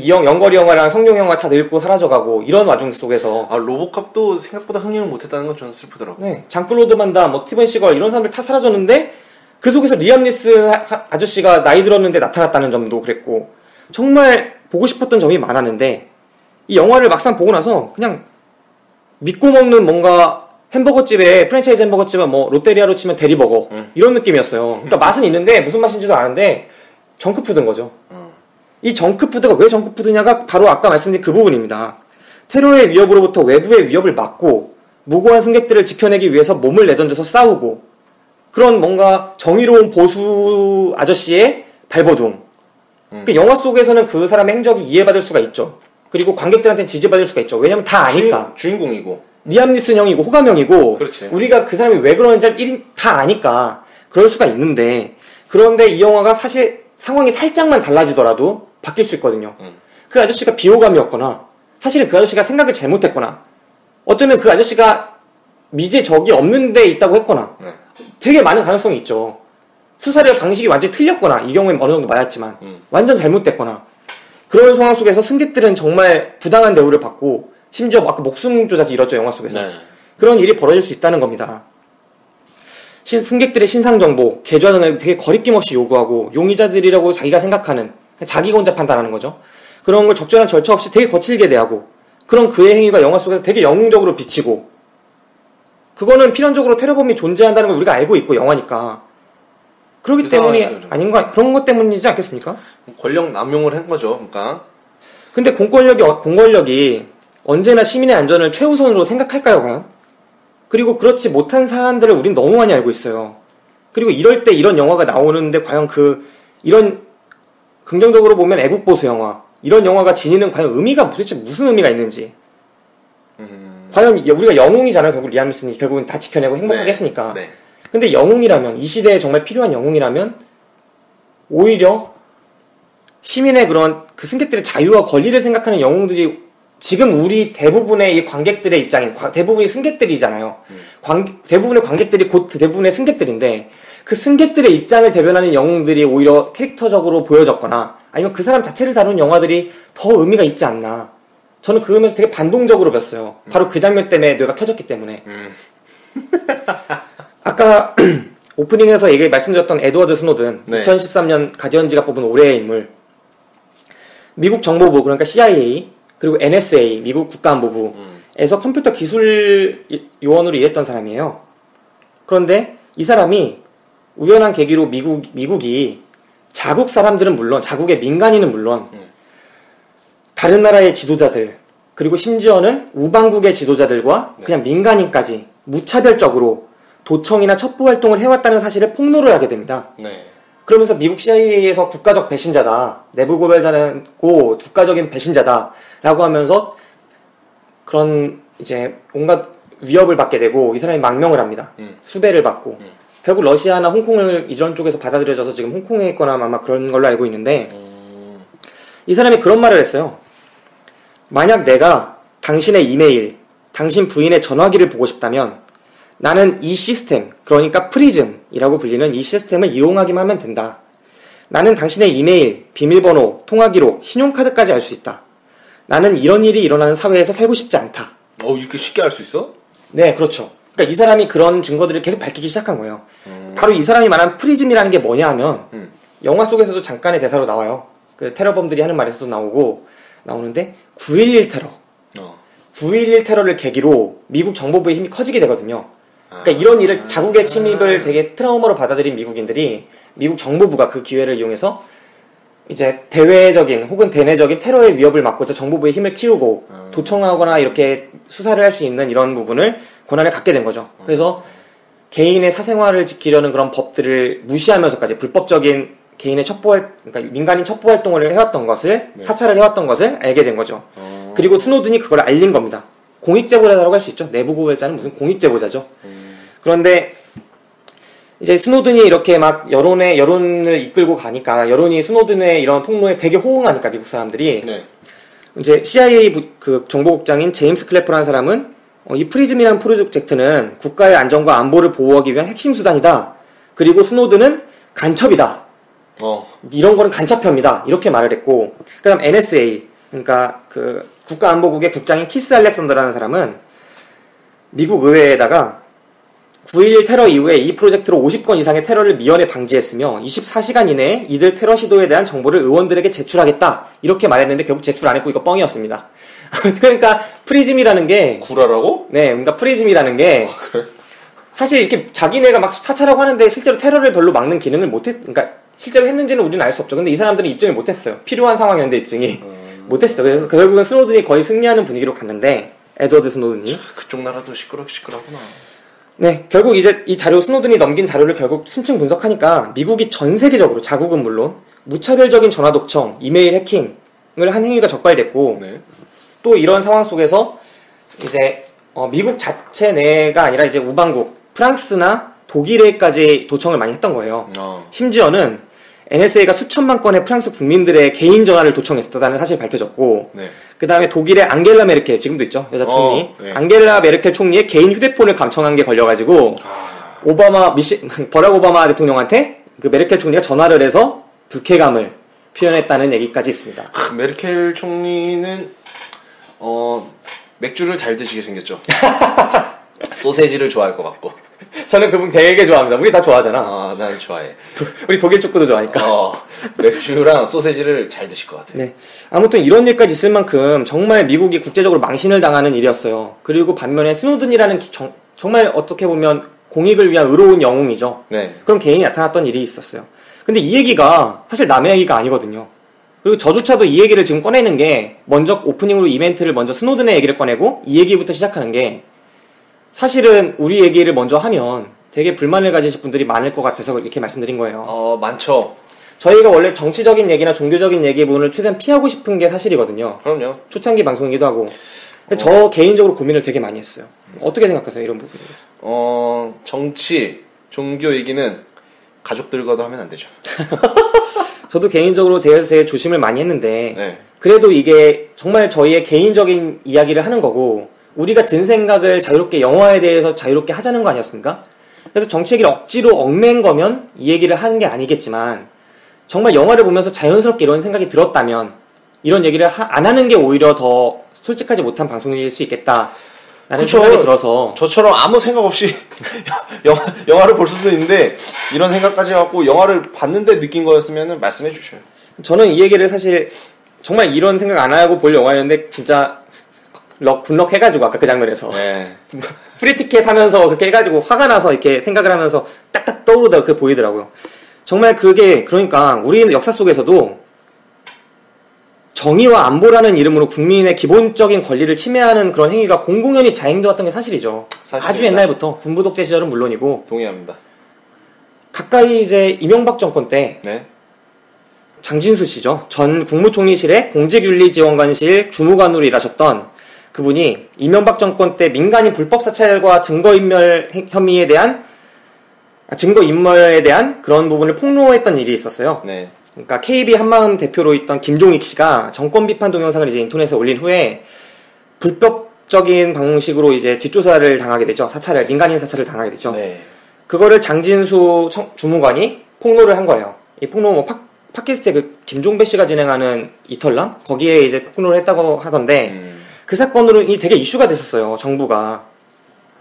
영거리 영화랑 성룡 영화 다 늙고 사라져가고 이런 와중 속에서 로보캅도 생각보다 흥행을 못했다는 건 좀 슬프더라고요. 네, 장클로드 반담, 스티븐 시걸 이런 사람들 다 사라졌는데 그 속에서 리암 니슨 아저씨가 나이 들었는데 나타났다는 점도 그랬고 정말 보고 싶었던 점이 많았는데 이 영화를 막상 보고 나서 그냥 믿고 먹는 뭔가 햄버거집에 프랜차이즈 햄버거집은 뭐 롯데리아로 치면 대리버거 이런 느낌이었어요. 그러니까 맛은 있는데 무슨 맛인지도 아는데 정크푸드인 거죠. 이 정크푸드가 왜 정크푸드냐가 바로 아까 말씀드린 그 부분입니다. 테러의 위협으로부터 외부의 위협을 막고 무고한 승객들을 지켜내기 위해서 몸을 내던져서 싸우고 그런 뭔가 정의로운 보수 아저씨의 발버둥. 그 영화 속에서는 그 사람의 행적이 이해받을 수가 있죠. 그리고 관객들한테 지지받을 수가 있죠. 왜냐면 다 아니까. 주인공이고. 리암 니슨 형이고 호감 형이고. 그렇지. 우리가 그 사람이 왜 그러는지 다 아니까. 그럴 수가 있는데. 그런데 이 영화가 사실 상황이 살짝만 달라지더라도 바뀔 수 있거든요. 그 아저씨가 비호감이었거나 사실은 그 아저씨가 생각을 잘못했거나 어쩌면 그 아저씨가 미제 적이 없는 데 있다고 했거나 되게 많은 가능성이 있죠. 수사의 방식이 완전히 틀렸거나 이 경우엔 어느 정도 맞았지만 완전 잘못됐거나 그런 상황 속에서 승객들은 정말 부당한 대우를 받고 심지어 아까 목숨조차 잃었죠. 영화 속에서. 네. 그런 일이 벌어질 수 있다는 겁니다. 승객들의 신상정보, 계좌 등을 되게 거리낌 없이 요구하고 용의자들이라고 자기가 생각하는 자기가 혼자 판단하는 거죠. 그런 걸 적절한 절차 없이 되게 거칠게 대하고 그런 그의 행위가 영화 속에서 되게 영웅적으로 비치고 그거는 필연적으로 테러범이 존재한다는 걸 우리가 알고 있고 영화니까 그렇기 때문이 아닌가 그런 것 때문이지 않겠습니까? 권력 남용을 한 거죠. 그러니까 근데 공권력이 언제나 시민의 안전을 최우선으로 생각할까요, 과연? 그리고 그렇지 못한 사안들을 우린 너무 많이 알고 있어요. 그리고 이럴 때 이런 영화가 나오는데 과연 이런 긍정적으로 보면 애국보수 영화 이런 영화가 지니는 과연 의미가 도대체 무슨 의미가 있는지 과연 우리가 영웅이잖아요. 결국 리암 니슨이 결국은 다 지켜내고 행복하게 했으니까. 네. 근데 영웅이라면 이 시대에 정말 필요한 영웅이라면 오히려 시민의 그런 그 승객들의 자유와 권리를 생각하는 영웅들이 지금 우리 대부분의 이 관객들의 입장인 대부분이 승객들이잖아요. 대부분의 관객들이 곧 대부분의 승객들인데 그 승객들의 입장을 대변하는 영웅들이 오히려 캐릭터적으로 보여졌거나 아니면 그 사람 자체를 다루는 영화들이 더 의미가 있지 않나. 저는 그 의미에서 되게 반동적으로 봤어요. 바로 그 장면 때문에 뇌가 켜졌기 때문에. 아까 오프닝에서 말씀드렸던 에드워드 스노든, 네. 2013년 가디언지가 뽑은 올해의 인물. 미국 정보부, 그러니까 CIA, 그리고 NSA, 미국 국가안보부에서 컴퓨터 기술 요원으로 일했던 사람이에요. 그런데 이 사람이 우연한 계기로 미국이 자국 사람들은 물론, 자국의 민간인은 물론, 다른 나라의 지도자들, 그리고 심지어는 우방국의 지도자들과 그냥 민간인까지 무차별적으로 도청이나 첩보 활동을 해왔다는 사실을 폭로를 하게 됩니다. 네. 그러면서 미국 CIA에서 국가적 배신자다, 내부 고발자고 국가적인 배신자다라고 하면서 그런 이제 온갖 위협을 받게 되고 이 사람이 망명을 합니다. 수배를 받고 결국 러시아나 홍콩을 이전 쪽에서 받아들여져서 지금 홍콩에 있거나 아마 그런 걸로 알고 있는데 이 사람이 그런 말을 했어요. 만약 내가 당신의 이메일, 당신 부인의 전화기를 보고 싶다면 나는 이 시스템, 그러니까 프리즘이라고 불리는 이 시스템을 이용하기만 하면 된다. 나는 당신의 이메일, 비밀번호, 통화기록, 신용카드까지 알 수 있다. 나는 이런 일이 일어나는 사회에서 살고 싶지 않다. 이렇게 쉽게 알 수 있어? 네, 그렇죠. 그러니까 이 사람이 그런 증거들을 계속 밝히기 시작한 거예요. 바로 이 사람이 말한 프리즘이라는 게 뭐냐 하면 영화 속에서도 잠깐의 대사로 나와요. 그 테러범들이 하는 말에서도 나오는데 9.11 테러. 9.11 테러를 계기로 미국 정보부의 힘이 커지게 되거든요. 그러니까 이런 일을 자국의 침입을 되게 트라우마로 받아들인 미국인들이 미국 정보부가 그 기회를 이용해서 이제 대외적인 혹은 대내적인 테러의 위협을 막고자 정보부의 힘을 키우고 도청하거나 이렇게 수사를 할 수 있는 이런 부분을 권한을 갖게 된 거죠. 그래서 개인의 사생활을 지키려는 그런 법들을 무시하면서까지 불법적인 개인의 그러니까 민간인 첩보 활동을 해왔던 것을 사찰을 해왔던 것을 알게 된 거죠. 그리고 스노든이 그걸 알린 겁니다. 공익제보자라고 할 수 있죠. 내부 고발자는 무슨 공익제보자죠. 그런데 이제 스노든이 이렇게 막 여론을 이끌고 가니까 여론이 스노든의 이런 폭로에 되게 호응하니까 미국 사람들이 이제 CIA 그 정보국장인 제임스 클래퍼라는 사람은 이 프리즘이라는 프로젝트는 국가의 안전과 안보를 보호하기 위한 핵심 수단이다. 그리고 스노든은 간첩이다. 이런 거는 간첩혐이다. 이렇게 말을 했고, 그다음 NSA, 그러니까 그 국가안보국의 국장인 키스 알렉산더라는 사람은 미국 의회에다가 9.11 테러 이후에 이 프로젝트로 50건 이상의 테러를 미연에 방지했으며 24시간 이내에 이들 테러 시도에 대한 정보를 의원들에게 제출하겠다. 이렇게 말했는데 결국 제출 안 했고 이거 뻥이었습니다. 그러니까 프리즘이라는 게 구라라고? 네, 그러니까 프리즘이라는 게 그래? 사실 이렇게 자기네가 막 사찰하고 하는데 실제로 테러를 별로 막는 기능을 그러니까 실제로 했는지는 우리는 알 수 없죠. 근데 이 사람들은 입증을 못했어요. 필요한 상황이었는데 입증이 못했어요. 그래서 결국은 스노든이 거의 승리하는 분위기로 갔는데 에드워드 스노든이 그쪽 나라도 시끄럽구나. 네, 결국 이제 이 자료 스노든이 넘긴 자료를 결국 심층 분석하니까 미국이 전 세계적으로 자국은 물론 무차별적인 전화 독청, 이메일 해킹을 한 행위가 적발됐고 네. 또 이런 상황 속에서 이제 미국 자체 내가 아니라 이제 우방국 프랑스나 독일에까지 도청을 많이 했던 거예요. 심지어는 NSA가 수천만 건의 프랑스 국민들의 개인 전화를 도청했었다는 사실이 밝혀졌고 네. 그 다음에 독일의 앙겔라 메르켈 지금도 있죠 여자 총리 네. 앙겔라 메르켈 총리의 개인 휴대폰을 감청한 게 걸려가지고 버락 오바마 대통령한테 그 메르켈 총리가 전화를 해서 불쾌감을 표현했다는 얘기까지 있습니다. 메르켈 총리는 맥주를 잘 드시게 생겼죠. 소세지를 좋아할 것 같고. 저는 그분 되게 좋아합니다. 우리 다 좋아하잖아. 난 좋아해. 우리 독일 축구도 좋아하니까. 맥주랑 소세지를 잘 드실 것 같아요. 네. 아무튼 이런 일까지 있을 만큼 정말 미국이 국제적으로 망신을 당하는 일이었어요. 그리고 반면에 스노든이라는 정말 어떻게 보면 공익을 위한 의로운 영웅이죠. 네. 그런 개인이 나타났던 일이 있었어요. 근데 이 얘기가 사실 남의 얘기가 아니거든요. 그리고 저조차도 이 얘기를 지금 꺼내는 게 먼저 오프닝으로 이벤트를 먼저 스노든의 얘기를 꺼내고 이 얘기부터 시작하는 게 사실은 우리 얘기를 먼저 하면 되게 불만을 가지실 분들이 많을 것 같아서 이렇게 말씀드린 거예요. 많죠. 저희가 원래 정치적인 얘기나 종교적인 얘기 부분을 최대한 피하고 싶은 게 사실이거든요. 그럼요. 초창기 방송이기도 하고. 저 개인적으로 고민을 되게 많이 했어요. 어떻게 생각하세요? 이런 부분에 대해서. 정치, 종교 얘기는 가족들과도 하면 안 되죠. 저도 개인적으로 대해서 되게 조심을 많이 했는데 네. 그래도 이게 정말 저희의 개인적인 이야기를 하는 거고 우리가 든 생각을 자유롭게 영화에 대해서 자유롭게 하자는 거 아니었습니까? 그래서 정치 얘기를 억지로 얽맨 거면 이 얘기를 하는 게 아니겠지만 정말 영화를 보면서 자연스럽게 이런 생각이 들었다면 이런 얘기를 안 하는 게 오히려 더 솔직하지 못한 방송일 수 있겠다라는 그쵸. 생각이 들어서 저처럼 아무 생각 없이 영화를 볼 수도 있는데 이런 생각까지 갖고 영화를 봤는데 느낀 거였으면 말씀해 주셔요. 저는 이 얘기를 사실 정말 이런 생각 안 하고 볼 영화였는데 진짜 굿럭 해가지고 아까 그 장면에서 네. 프리티켓 하면서 그렇게 해가지고 화가 나서 이렇게 생각을 하면서 딱딱 떠오르다 그렇게 보이더라고요. 정말 그게 그러니까 우리 역사 속에서도 정의와 안보라는 이름으로 국민의 기본적인 권리를 침해하는 그런 행위가 공공연히 자행되어 왔던 게 사실이죠. 사실입니다. 아주 옛날부터 군부 독재 시절은 물론이고 동의합니다. 가까이 이제 이명박 정권 때 네. 장진수 씨죠. 전 국무총리실의 공직윤리지원관실 주무관으로 일하셨던 그분이 이명박 정권 때 민간인 불법 사찰과 증거인멸에 대한 그런 부분을 폭로했던 일이 있었어요. 네. 그러니까 KB 한마음 대표로 있던 김종익 씨가 정권 비판 동영상을 이제 인터넷에 올린 후에 불법적인 방식으로 이제 뒷조사를 당하게 되죠. 민간인 사찰을 당하게 되죠. 네. 그거를 장진수 주무관이 폭로를 한 거예요. 이 폭로 팟캐스트에 그 김종배 씨가 진행하는 이털남 거기에 이제 폭로를 했다고 하던데 그 사건으로 되게 이슈가 됐었어요. 정부가.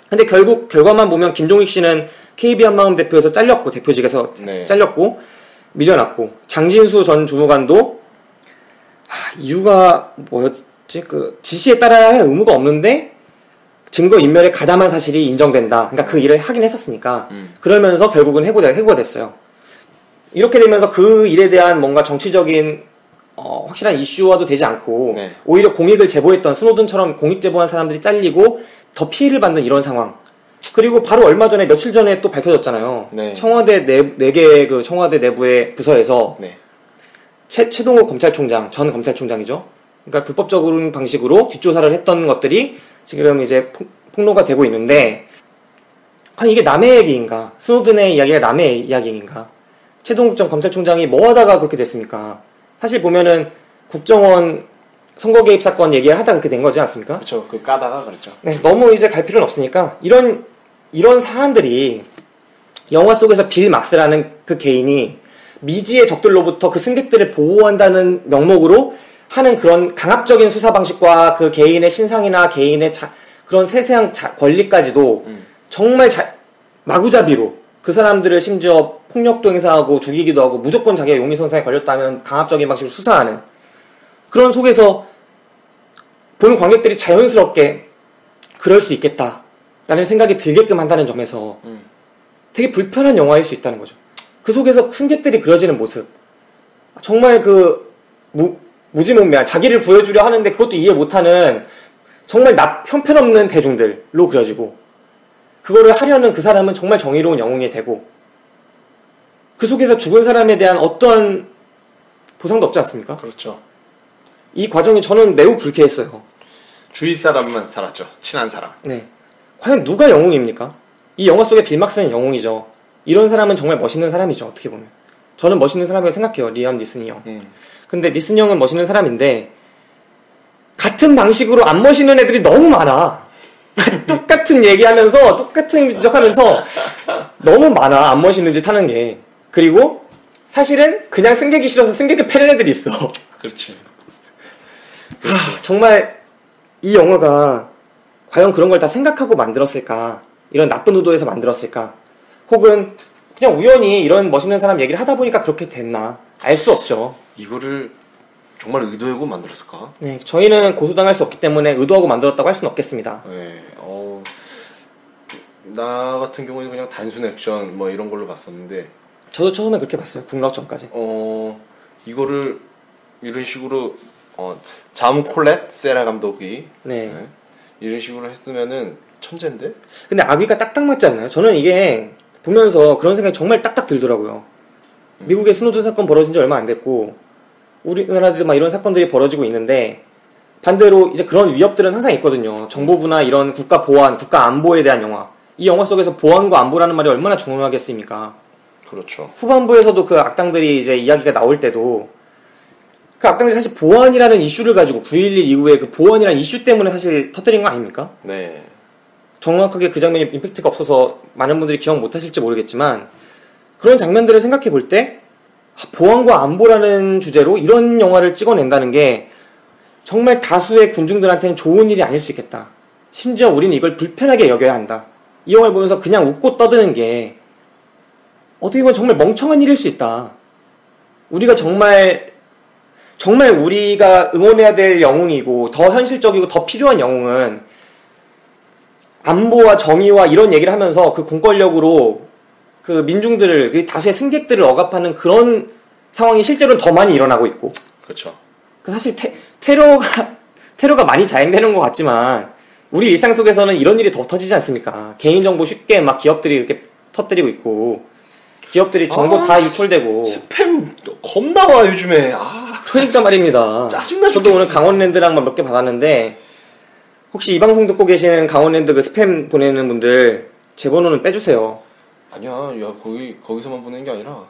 근데 결국 결과만 보면 김종익 씨는 KB 한마음 대표에서 잘렸고 대표직에서 네. 잘렸고 밀려났고 장진수 전 주무관도 이유가 뭐였지? 그 지시에 따라야 할 의무가 없는데 증거 인멸에 가담한 사실이 인정된다. 그러니까 그 일을 하긴 했었으니까 그러면서 결국은 해고가 됐어요. 이렇게 되면서 그 일에 대한 뭔가 정치적인 확실한 이슈화도 되지 않고 네. 오히려 공익을 제보했던 스노든처럼 공익 제보한 사람들이 잘리고 더 피해를 받는 이런 상황. 그리고 바로 얼마 전에 며칠 전에 또 밝혀졌잖아요. 네. 청와대 네 개의 그 청와대 내부의 부서에서 네. 최동호 검찰총장, 전 검찰총장이죠. 그러니까 불법적인 방식으로 뒷조사를 했던 것들이 지금 이제 폭로가 되고 있는데, 아니 이게 남의 얘기인가? 스노든의 이야기가 남의 이야기인가? 최동호 전 검찰총장이 뭐 하다가 그렇게 됐습니까? 사실 보면은 국정원 선거 개입 사건 얘기를 하다 그렇게 된 거지 않습니까? 그렇죠. 그 까다가 그랬죠. 네, 너무 이제 갈 필요는 없으니까 이런 사안들이 영화 속에서 빌 막스라는 그 개인이 미지의 적들로부터 그 승객들을 보호한다는 명목으로 하는 그런 강압적인 수사 방식과 그 개인의 신상이나 개인의 그런 세세한 권리까지도 정말 마구잡이로 그 사람들을 심지어 폭력도 행사하고 죽이기도 하고 무조건 자기가 용의선상에 걸렸다면 강압적인 방식으로 수사하는 그런 속에서 보는 관객들이 자연스럽게 그럴 수 있겠다라는 생각이 들게끔 한다는 점에서 되게 불편한 영화일 수 있다는 거죠. 그 속에서 승객들이 그려지는 모습 정말 그 무지몽매한 자기를 구해주려 하는데 그것도 이해 못하는 정말 형편없는 대중들로 그려지고 그거를 하려는 그 사람은 정말 정의로운 영웅이 되고 그 속에서 죽은 사람에 대한 어떠한 보상도 없지 않습니까? 그렇죠. 이 과정이 저는 매우 불쾌했어요. 주위 사람만 살았죠. 친한 사람. 네. 과연 누가 영웅입니까? 이 영화 속의 빌 막스는 영웅이죠. 이런 사람은 정말 멋있는 사람이죠. 어떻게 보면. 저는 멋있는 사람이라고 생각해요. 리암 니슨이 형. 근데 니슨 형은 멋있는 사람인데 같은 방식으로 안 멋있는 애들이 너무 많아. 똑같은 얘기하면서 똑같은 적하면서 너무 많아. 안 멋있는 짓 하는 게. 그리고 사실은 그냥 승객이 싫어서 승객을 패는 애들이 있어. 그렇지. 정말 이 영화가 과연 그런 걸 다 생각하고 만들었을까? 이런 나쁜 의도에서 만들었을까? 혹은 그냥 우연히 이런 멋있는 사람 얘기를 하다 보니까 그렇게 됐나? 알 수 없죠. 이거를 정말 의도하고 만들었을까? 네, 저희는 고소당할 수 없기 때문에 의도하고 만들었다고 할 수는 없겠습니다. 네, 나 같은 경우에는 그냥 단순 액션 뭐 이런 걸로 봤었는데 저도 처음에 그렇게 봤어요. 국락전까지. 이거를 이런 식으로 자무 콜렛 세라 감독이 네. 이런 식으로 했으면은 천재인데? 근데 아귀가 딱딱 맞지 않나요? 저는 이게 보면서 그런 생각이 정말 딱딱 들더라고요. 미국의 스노드 사건 벌어진 지 얼마 안 됐고 우리나라도 막 이런 사건들이 벌어지고 있는데 반대로 이제 그런 위협들은 항상 있거든요. 정보부나 이런 국가 보안, 국가 안보에 대한 영화. 이 영화 속에서 보안과 안보라는 말이 얼마나 중요하겠습니까? 그렇죠. 후반부에서도 그 악당들이 이제 이야기가 나올 때도 그 악당들이 사실 보안이라는 이슈를 가지고 9.11 이후에 그 보안이라는 이슈 때문에 사실 터뜨린 거 아닙니까? 네. 정확하게 그 장면이 임팩트가 없어서 많은 분들이 기억 못 하실지 모르겠지만 그런 장면들을 생각해 볼 때 보안과 안보라는 주제로 이런 영화를 찍어낸다는 게 정말 다수의 군중들한테는 좋은 일이 아닐 수 있겠다. 심지어 우리는 이걸 불편하게 여겨야 한다. 이 영화를 보면서 그냥 웃고 떠드는 게 어떻게 보면 정말 멍청한 일일 수 있다. 우리가 정말 우리가 응원해야 될 영웅이고 더 현실적이고 더 필요한 영웅은 안보와 정의와 이런 얘기를 하면서 그 공권력으로 그 민중들을, 그 다수의 승객들을 억압하는 그런 상황이 실제로는 더 많이 일어나고 있고. 그렇죠. 사실 테러가 많이 자행되는 것 같지만 우리 일상 속에서는 이런 일이 더 터지지 않습니까? 개인정보 쉽게 막 기업들이 이렇게 터뜨리고 있고 기업들이 정보 다 유출되고 스팸 겁나 와 요즘에. 그러니까 말입니다. 짜증나 죽겠어. 저도 오늘 강원랜드랑 몇 개 받았는데 혹시 이 방송 듣고 계시는 강원랜드 그 스팸 보내는 분들 제 번호는 빼주세요. 아니야, 야 거기서만 보내는 게 아니라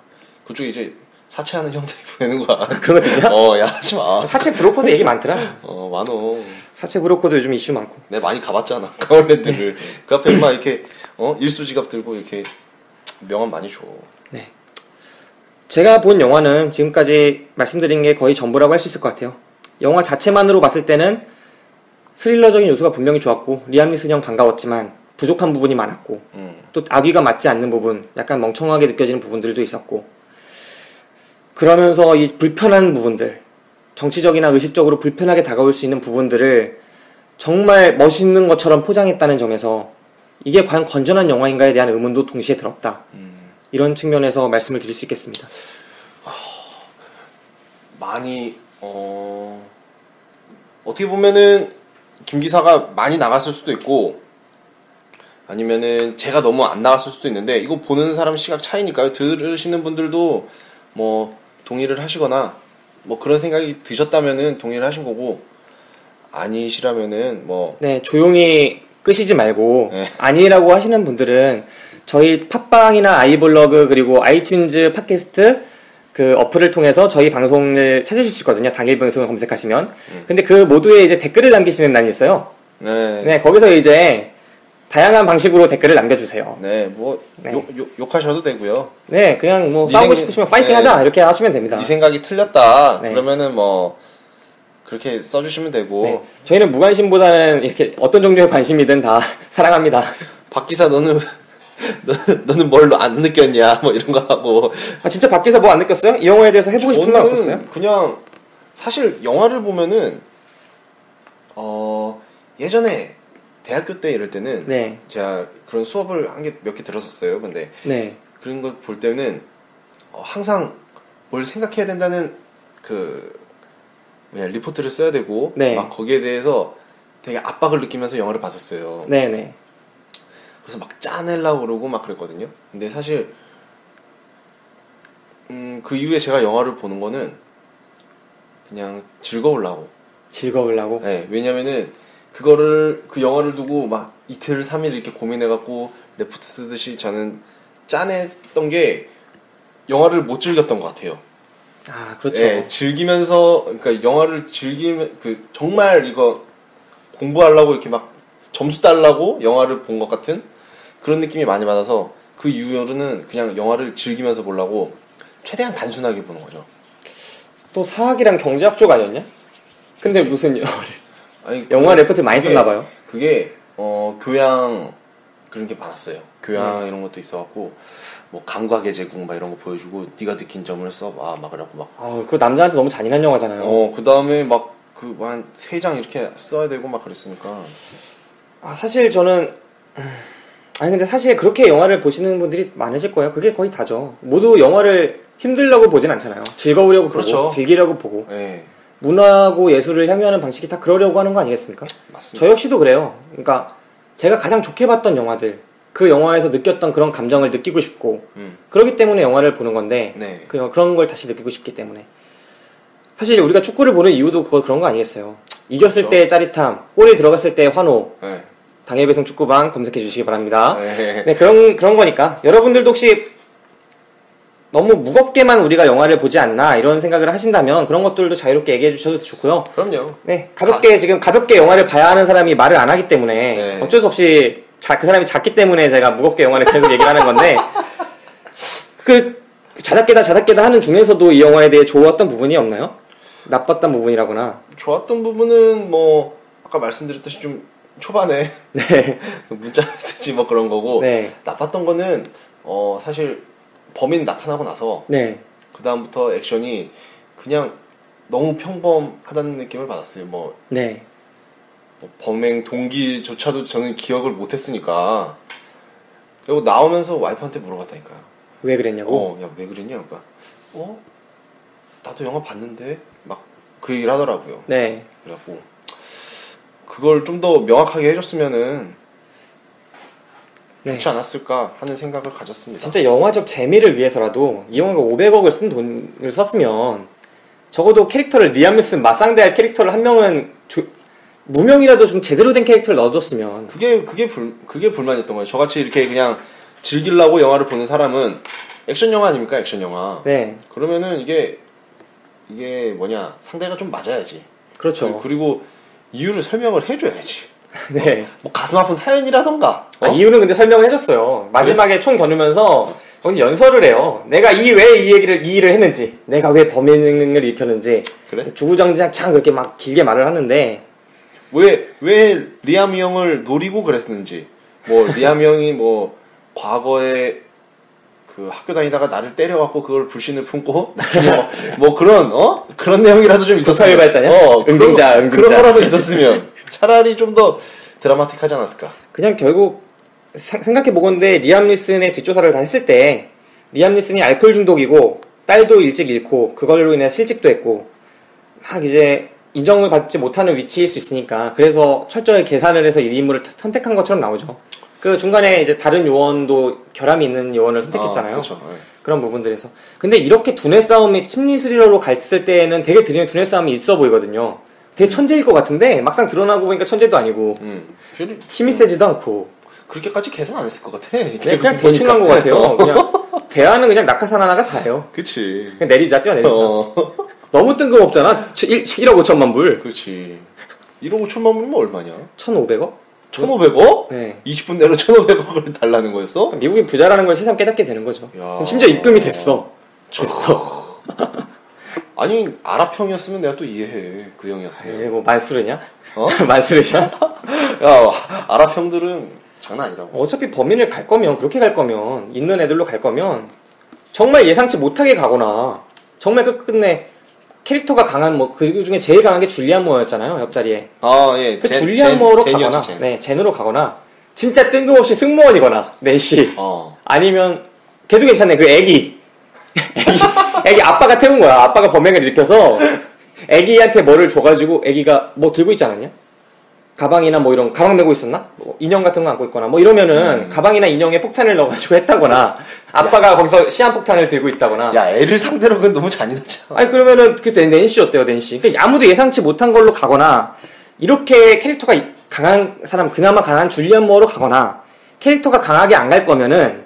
그쪽에 이제 사채하는 형들이 보내는 거야. 그러거든요. 야 하지 마. 사채 브로커도 얘기 많더라. 많어. 사채 브로커도 요즘 이슈 많고. 내가 많이 가봤잖아. 강원랜드를. 그 앞에 막 이렇게 일수지갑 들고 이렇게 명함 많이 줘. 네. 제가 본 영화는 지금까지 말씀드린 게 거의 전부라고 할 수 있을 것 같아요. 영화 자체만으로 봤을 때는 스릴러적인 요소가 분명히 좋았고 리암 니슨 형 반가웠지만 부족한 부분이 많았고 또 악의가 맞지 않는 부분, 약간 멍청하게 느껴지는 부분들도 있었고 그러면서 이 불편한 부분들, 정치적이나 의식적으로 불편하게 다가올 수 있는 부분들을 정말 멋있는 것처럼 포장했다는 점에서 이게 과연 건전한 영화인가에 대한 의문도 동시에 들었다. 이런 측면에서 말씀을 드릴 수 있겠습니다. 많이 어떻게 보면은 김 기사가 많이 나갔을 수도 있고 아니면은 제가 너무 안 나갔을 수도 있는데 이거 보는 사람 시각 차이니까요. 들으시는 분들도 뭐 동의를 하시거나 뭐 그런 생각이 드셨다면은 동의를 하신 거고 아니시라면은 뭐 네, 조용히 끄시지 말고 네. 아니라고 하시는 분들은 저희 팟빵이나 아이블로그 그리고 아이튠즈 팟캐스트 그 어플을 통해서 저희 방송을 찾으실 수 있거든요. 당일 방송을 검색하시면. 근데 그 모두에 이제 댓글을 남기시는 난이 있어요. 네, 거기서 이제 다양한 방식으로 댓글을 남겨주세요. 네, 뭐 욕하셔도 되고요. 네, 그냥 뭐 싸우고 싶으시면 파이팅하자 이렇게 하시면 됩니다. 네 생각이 틀렸다. 네. 그러면은 뭐 그렇게 써주시면 되고. 네, 저희는 무관심보다는 이렇게 어떤 종류의 관심이든 다 사랑합니다. 박 기사 너는 뭘 안 느꼈냐 뭐 이런 거 하고. 진짜 밖에서 뭐 안 느꼈어요? 이 영화에 대해서 해보고 싶은 말 없었어요? 그냥 사실 영화를 보면은 예전에 대학교 때 이럴 때는 네. 제가 그런 수업을 몇 개 들었었어요. 근데 네. 그런 거 볼 때는 항상 뭘 생각해야 된다는 리포트를 써야 되고 네. 막 거기에 대해서 되게 압박을 느끼면서 영화를 봤었어요. 네네. 그래서 막 짜내려고 그러고 막 그랬거든요. 근데 사실 그 이후에 제가 영화를 보는 거는 그냥 즐거우려고. 즐거우려고? 네, 왜냐면은 그 영화를 두고 막 이틀, 3일 이렇게 고민해갖고 레포트 쓰듯이 저는 짜냈던 게 영화를 못 즐겼던 것 같아요. 아, 그렇죠. 네, 즐기면서, 그러니까 영화를 즐기면, 정말 이거 공부하려고 이렇게 막 점수 따려고 영화를 본 것 같은 그런 느낌이 많이 받아서 그 이후로는 그냥 영화를 즐기면서 보려고 최대한 단순하게 보는 거죠. 또 사학이랑 경제학 쪽 아니었냐? 근데 무슨 영화를? 아니, 영화 레포트 많이 썼나봐요. 그게, 교양 그런 게 많았어요. 교양 이런 것도 있어갖고, 뭐, 감각의 제국 막 이런 거 보여주고, 네가 느낀 점을 써봐. 막 그래갖고 막. 그거 남자한테 너무 잔인한 영화잖아요. 그 다음에 막, 한 3장 이렇게 써야 되고 막 그랬으니까. 사실 저는, 아니 근데 사실 그렇게 영화를 보시는 분들이 많으실 거예요. 그게 거의 다죠. 모두 영화를 힘들려고 보진 않잖아요. 즐거우려고 그렇죠. 보고, 즐기려고 보고. 네. 문화고 예술을 향유하는 방식이 다 그러려고 하는 거 아니겠습니까? 맞습니다. 저 역시도 그래요. 그러니까 제가 가장 좋게 봤던 영화들, 그 영화에서 느꼈던 그런 감정을 느끼고 싶고, 그렇기 때문에 영화를 보는 건데, 네. 그런 걸 다시 느끼고 싶기 때문에. 사실 우리가 축구를 보는 이유도 그런 거 아니겠어요. 이겼을 그렇죠. 때의 짜릿함, 골이 들어갔을 때의 환호, 네. 당일배송 축구방 검색해 주시기 바랍니다. 네. 네, 그런 거니까. 여러분들도 혹시 너무 무겁게만 우리가 영화를 보지 않나 이런 생각을 하신다면 그런 것들도 자유롭게 얘기해 주셔도 좋고요. 그럼요. 네, 지금 가볍게 영화를 봐야 하는 사람이 말을 안 하기 때문에 네. 어쩔 수 없이 그 사람이 작기 때문에 제가 무겁게 영화를 계속 얘기를 하는 건데 자작게다 하는 중에서도 이 영화에 대해 좋았던 부분이 없나요? 나빴던 부분이라거나. 좋았던 부분은 뭐 아까 말씀드렸듯이 좀 초반에 네. 문자 메시지 뭐 그런 거고 네. 나빴던 거는 사실 범인 나타나고 나서 네. 그 다음부터 액션이 그냥 너무 평범하다는 느낌을 받았어요. 뭐 범행 동기조차도 저는 기억을 못했으니까. 그리고 나오면서 와이프한테 물어봤다니까요. 왜 그랬냐고? 야, 왜 그랬냐? 그러니까 나도 영화 봤는데 막 그 얘기를 하더라고요. 네. 그래갖고 그걸 좀 더 명확하게 해줬으면은 좋지 않았을까 하는 생각을 가졌습니다. 진짜 영화적 재미를 위해서라도 이 영화가 500억을 쓴 돈을 썼으면 적어도 캐릭터를 리암 니슨 맞상대할 캐릭터를 한 명은 무명이라도 좀 제대로 된 캐릭터를 넣어줬으면 그게 불만이었던 거예요. 저같이 이렇게 그냥 즐기려고 영화를 보는 사람은 액션 영화 아닙니까? 액션 영화. 네. 그러면은 이게 상대가 좀 맞아야지. 그렇죠. 그리고 이유를 설명을 해줘야지. 네. 뭐 가슴 아픈 사연이라던가. 이유는 근데 설명을 해줬어요. 마지막에 총 겨누면서 거기 연설을 해요. 내가 왜 이 일을 했는지, 내가 왜 범행을 일으켰는지. 그래? 주구장창 그렇게 막 길게 말을 하는데 왜 리암 형을 노리고 그랬는지. 뭐 리암 형이 뭐 과거에 그 학교 다니다가 나를 때려갖고 그걸 불신을 품고 뭐 그런 내용이라도 좀 있었으면 발자냐? 응징자 그런 거라도 있었으면 차라리 좀 더 드라마틱하지 않았을까. 그냥 결국 생각해보건데 리암 니슨의 뒷조사를 다 했을 때 리암 니슨이 알코올 중독이고 딸도 일찍 잃고 그걸로 인해 실직도 했고 막 이제 인정을 받지 못하는 위치일 수 있으니까 그래서 철저히 계산을 해서 이 인물을 선택한 것처럼 나오죠. 그 중간에 이제 다른 요원도 결함이 있는 요원을 선택했잖아요. 그렇죠. 네. 그런 부분들에서. 근데 이렇게 두뇌 싸움이 심리 스릴러로 갔을 때는 되게 두뇌 싸움이 있어 보이거든요. 되게 천재일 것 같은데 막상 드러나고 보니까 천재도 아니고 힘이 세지도 않고 그렇게까지 계산 안 했을 것 같아. 그냥 대충 한 것 같아요. 그냥 대화는 그냥 낙하산 하나가 다예요. 그치. 그냥 내리자 너무 뜬금없잖아. 1억 5천만 불. 그렇지. 1억 5천만 불이면 얼마냐? 1,500억? 1,500억? 네. 20분 내로 1,500억을 달라는 거였어? 미국이 부자라는 걸 새삼 깨닫게 되는 거죠. 야. 심지어 입금이 됐어. 아니 아랍형이었으면 내가 또 이해해. 그 형이었으면. 뭐 만수르냐? 어? 만수르냐? 야 아랍형들은 장난 아니라고. 어차피 범인을 갈 거면 그렇게 갈 거면 있는 애들로 갈 거면 정말 예상치 못하게 가거나 정말 끝끝내 캐릭터가 강한 그 중에 제일 강한 게 줄리안 모어였잖아요. 옆자리에. 예. 줄리안 모어로 가거나 젠으로 가거나 진짜 뜬금없이 승무원이거나 넷이 아니면 걔도 괜찮네. 그 애기 아빠가 태운 거야. 아빠가 범행을 일으켜서 애기한테 뭐를 줘가지고 애기가 뭐 들고 있지 않았냐? 가방이나 뭐 이런 가방 메고 있었나? 뭐 인형 같은 거 안고 있거나 뭐 이러면은 가방이나 인형에 폭탄을 넣어가지고 했다거나 아빠가 거기서 시한폭탄을 들고 있다거나. 야, 애를 상대로 그건 너무 잔인하잖아. 아니 그러면은 그래서 낸시 어때요, 낸시? 그러니까 아무도 예상치 못한 걸로 가거나 이렇게 캐릭터가 강한 사람, 그나마 강한 줄리안 무어로 가거나 캐릭터가 강하게 안 갈 거면은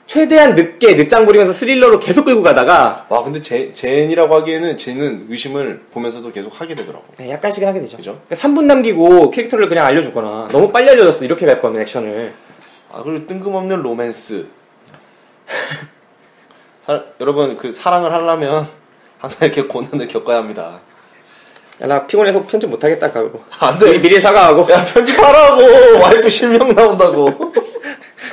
최대한 늦게 늦장 부리면서 스릴러로 계속 끌고 가다가. 와, 근데 젠이라고 하기에는 쟤는 의심을 보면서도 계속 하게 되더라고. 네, 약간씩은 하게 되죠. 그죠? 그러니까 3분 남기고 캐릭터를 그냥 알려주거나 너무 빨리 알려줬어 이렇게 갈 거면 액션을. 아, 그리고 뜬금없는 로맨스. 여러분, 그 사랑을 하려면 항상 이렇게 고난을 겪어야 합니다. 야, 나 피곤해서 편집 못하겠다 그러고. 안 돼. 미리 사과하고. 야, 편집하라고. 와이프 실명 나온다고.